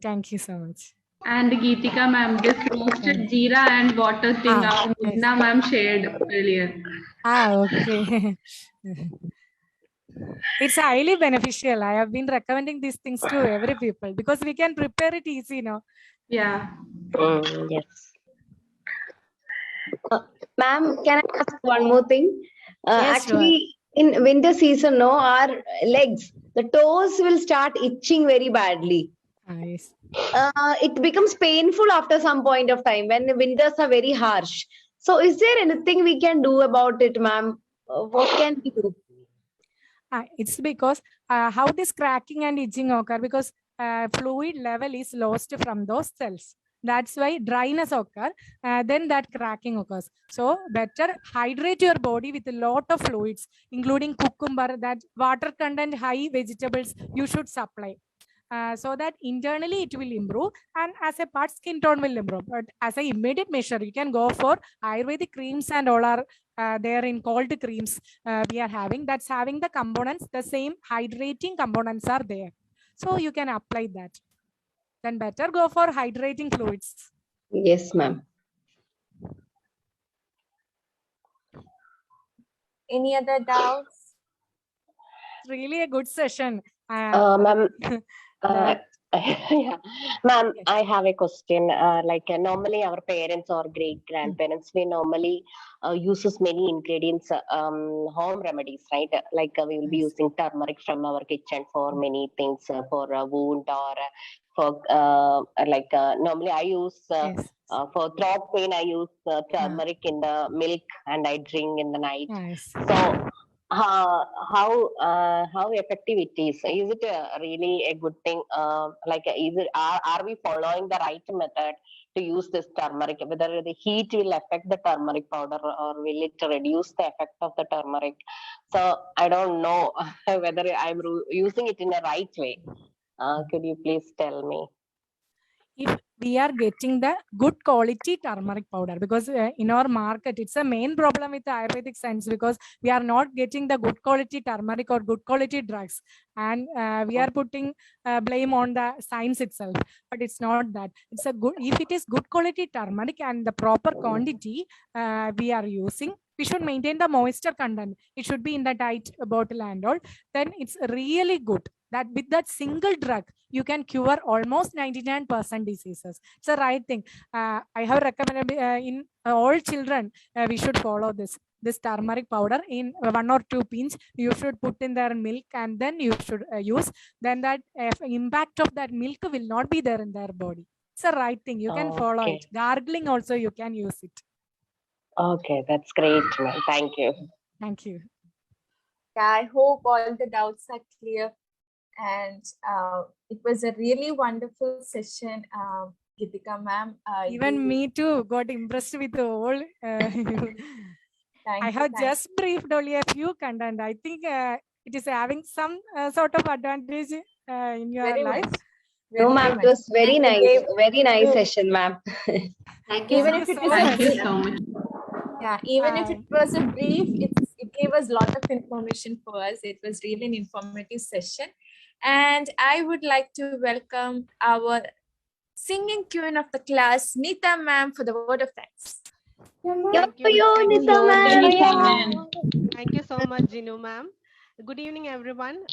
Thank you so much. And Geethika ma'am, this roasted jeera and water thing our Mudna ma'am shared earlier. Okay. It's highly beneficial. I have been recommending these things to every people because we can prepare it easy now. Yeah. Yes. Ma'am, can I ask one more thing? Yes, Actually, in winter season, no, our legs, the toes will start itching very badly. Yes. It becomes painful after some point of time when the winters are very harsh. So, is there anything we can do about it, ma'am? What can we do? It's because how this cracking and itching occur because fluid level is lost from those cells. That's why dryness occur. Then that cracking occurs. So better hydrate your body with a lot of fluids, including cucumber, that water content high vegetables you should supply. So that internally it will improve, and as a part skin tone will improve. But as an immediate measure, you can go for Ayurvedic creams and all are there in cold creams we are having. That's having the components, the same hydrating components are there. So you can apply that. Then better go for hydrating fluids. Yes, ma'am. Any other doubts? It's really a good session. Ma'am, yeah. Ma'am, I have a question. Normally our parents or great grandparents, we normally uses many ingredients, home remedies, right? We will be using turmeric from our kitchen for many things, for a wound or for normally I use for throat pain. I use turmeric in the milk and I drink in the night. So how effective it is? Is it really a good thing? Are we following the right method to use this turmeric? Whether the heat will affect the turmeric powder or will it reduce the effect of the turmeric? So I don't know whether I'm using it in the right way. Could you please tell me? If we are getting the good quality turmeric powder, because in our market it's a main problem with the Ayurvedic science, because we are not getting the good quality turmeric or good quality drugs, and we are putting blame on the science itself, but it's not that. It's a good, if it is good quality turmeric and the proper quantity we are using, we should maintain the moisture content. It should be in the tight bottle and all. Then it's really good that with that single drug, you can cure almost 99% diseases. It's the right thing. I have recommended in all children, we should follow this turmeric powder in 1 or 2 pinch. You should put in their milk and then you should use. Then that impact of that milk will not be there in their body. It's the right thing. You can follow it. Gargling also you can use it. Okay, that's great, ma'am. Thank you. Thank you. I hope all the doubts are clear. And it was a really wonderful session, Geethika ma'am. Even me too got impressed with the whole. I have just briefed only a few content. I think it is having some sort of advantage in your Very life. much. No, ma'am, it was very nice. Very nice session, ma'am. Thank you. Even if it is Thank you so much. Yeah, even if it was a brief, it gave us a lot of information for us. It was really an informative session. And I would like to welcome our singing queen of the class, Neeta ma'am, for the word of thanks. Thank you. Thank you so much, Jinu ma'am. Good evening, everyone.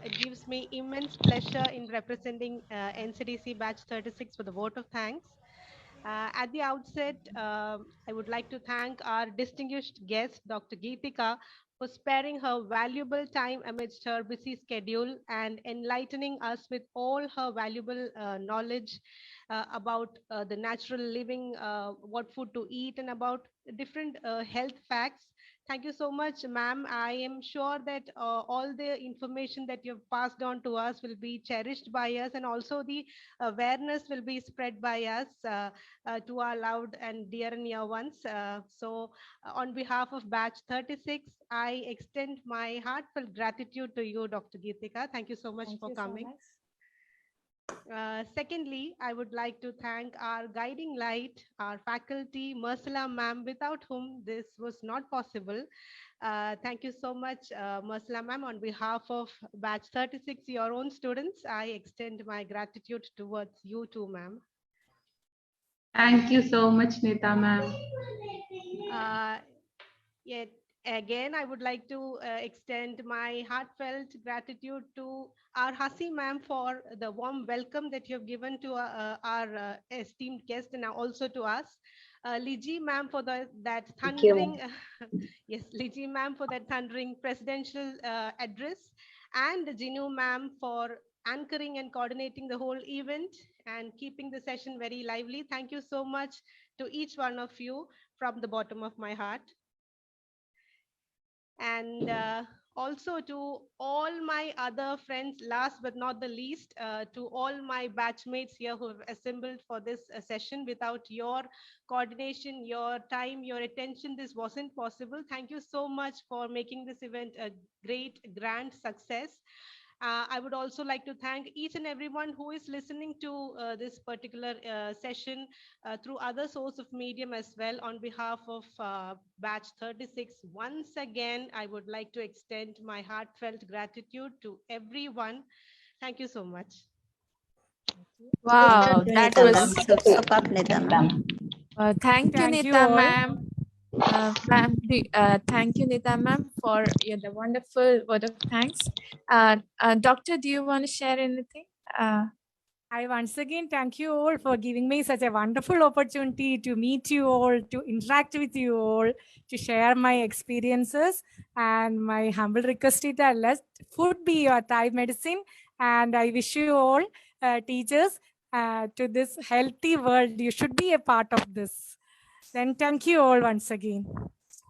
It gives me immense pleasure in representing NCDC batch 36 for the vote of thanks. At the outset, I would like to thank our distinguished guest, Dr. Geethika, for sparing her valuable time amidst her busy schedule and enlightening us with all her valuable knowledge about the natural living, what food to eat, and about different health facts. Thank you so much, ma'am. I am sure that all the information that you've passed on to us will be cherished by us, and also the awareness will be spread by us to our loved and dear and near ones. On behalf of batch 36, I extend my heartfelt gratitude to you, Dr. Geethika. Thank you so much for coming. Secondly, I would like to thank our guiding light, our faculty, Mersala ma'am, without whom this was not possible. Thank you so much, Mersala ma'am. On behalf of batch 36, your own students, I extend my gratitude towards you too, ma'am. Thank you so much, Neeta ma'am. Yet again, I would like to extend my heartfelt gratitude to our Hasi ma'am for the warm welcome that you have given to our esteemed guest, and also to us. Liji ma'am for that thundering, yes, Liji ma'am for that thundering presidential address, and Jinu ma'am for anchoring and coordinating the whole event and keeping the session very lively. Thank you so much to each one of you from the bottom of my heart. And also to all my other friends, last but not the least, to all my batchmates here who have assembled for this session. Without your coordination, your time, your attention, this wasn't possible. Thank you so much for making this event a great, grand success. I would also like to thank each and everyone who is listening to this particular session through other source of medium as well. On behalf of batch 36, once again, I would like to extend my heartfelt gratitude to everyone. Thank you so much. Wow, that was superb, Neeta ma'am. Thank you, Thank you Neeta all. ma'am. Thank you, Neeta ma'am, for the wonderful word of thanks. Doctor, do you want to share anything? I once again thank you all for giving me such a wonderful opportunity to meet you all, to interact with you all, to share my experiences. And my humble request is that let food be your Thai medicine. And I wish you all teachers to this healthy world. You should be a part of this. Then thank you all once again.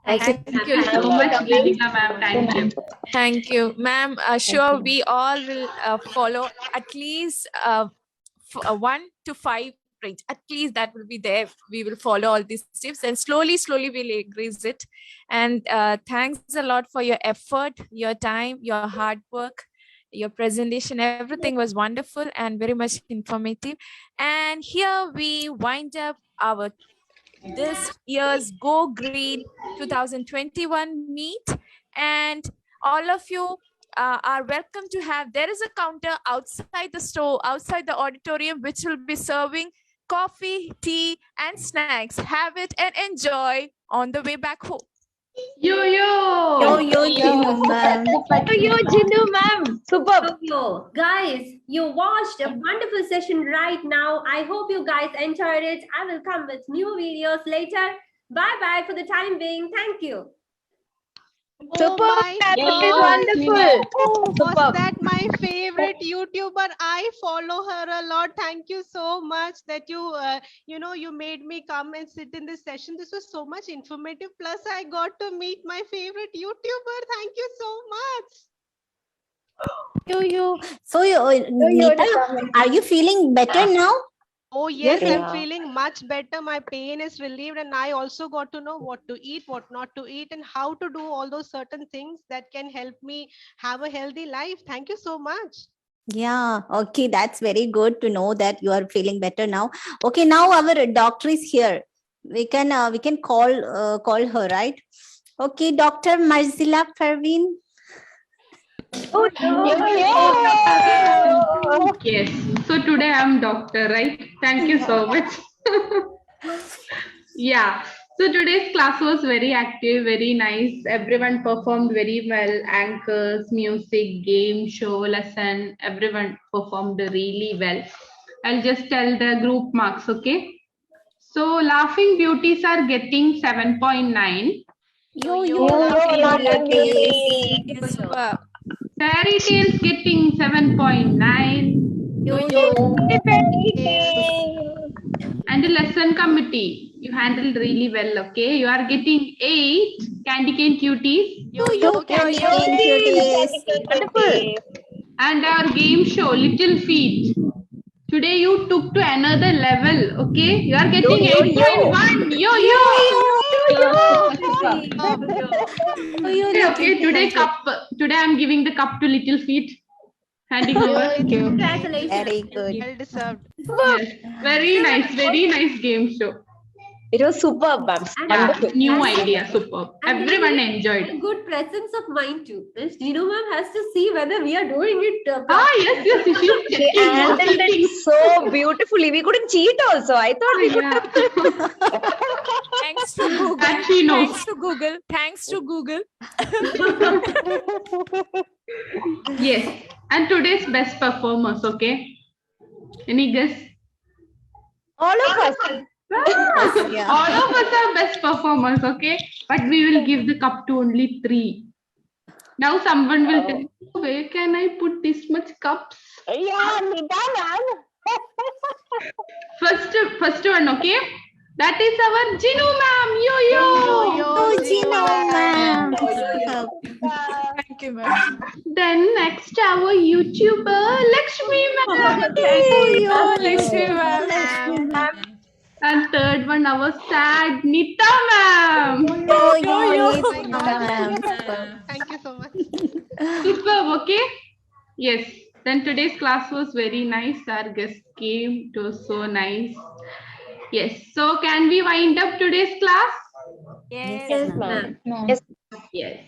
Thank you so much, Geethika ma'am. Thank you. Thank you, ma'am. Sure, we all will follow at least 1 to 5 range. At least that will be there. We will follow all these tips, and slowly we'll increase it. And thanks a lot for your effort, your time, your hard work, your presentation. Everything was wonderful and very much informative. And here we wind up our this year's Go Green 2021 meet, and all of you are welcome to have. There is a counter outside the store, outside the auditorium, which will be serving coffee, tea, and snacks. Have it and enjoy on the way back home. Yo, Jinu ma'am. Jinu ma'am. Super. Yo, guys, you watched a wonderful session right now. I hope you guys enjoyed it. I will come with new videos later. Bye-bye for the time being. Thank you. Oh my God. wonderful. Was that my favorite YouTuber? I follow her a lot. Thank you so much that you made me come and sit in this session. This was so much informative. Plus, I got to meet my favorite YouTuber. Thank you so much. So, Nita, are you feeling better now? Oh yes, Yes, I'm yeah. feeling much better. My pain is relieved, and I also got to know what to eat, what not to eat, and how to do all those certain things that can help me have a healthy life. Thank you so much. Yeah, okay, that's very good to know that you are feeling better now. Okay, now our doctor is here. We can call her, right? Okay, Dr. Marzila Parveen. Yes. So today I'm doctor, right? Thank you so much. Yeah. So today's class was very active, very nice. Everyone performed very well. Anchors, music, game, show, lesson. Everyone performed really well. I'll just tell the group marks, okay? So Laughing Beauties are getting 7.9. Laughing Yes, superb. Fairy Tales getting 7.9. And the lesson committee, you handled really well, okay? You are getting 8. Candy Cane Cuties. Candy Cane Cuties. Wonderful. And our game show, Little Feet. Today you took to another level, okay? You are getting 8.1. Yo. Okay, today I'm giving the cup to Little Feet. Handing over. Congratulations. Very good. Well deserved. Yes, very nice game show. It was superb, ma'am. Yeah, Wonderful. new idea, superb. And Everyone really enjoyed. a good presence of mind too. Gino ma'am has to see whether we are doing it. Yes, she's She checking. handled it so beautifully. We couldn't cheat also. I thought we could. Thanks to Google. That she knows. Thanks to Google. Yes, and today's best performers, okay? Any guess? All of us. Yeah. All of us are best performers, okay? But we will give the cup to only 3. Now someone will tell, where can I put this much cups? Yeah, Nita, ma'am. First one, okay? That is our Jinu ma'am. Yo. Gino, ma'am. Thank you, ma'am. Then next our YouTuber Lakshmi ma'am. Lakshmi, ma'am. And third one our sad Nita ma'am. Ma'am. Thank you so much. Superb, okay? Yes. Then today's class was very nice. Our guest came. It was so nice. Yes. So can we wind up today's class? Yes, ma'am. Yes.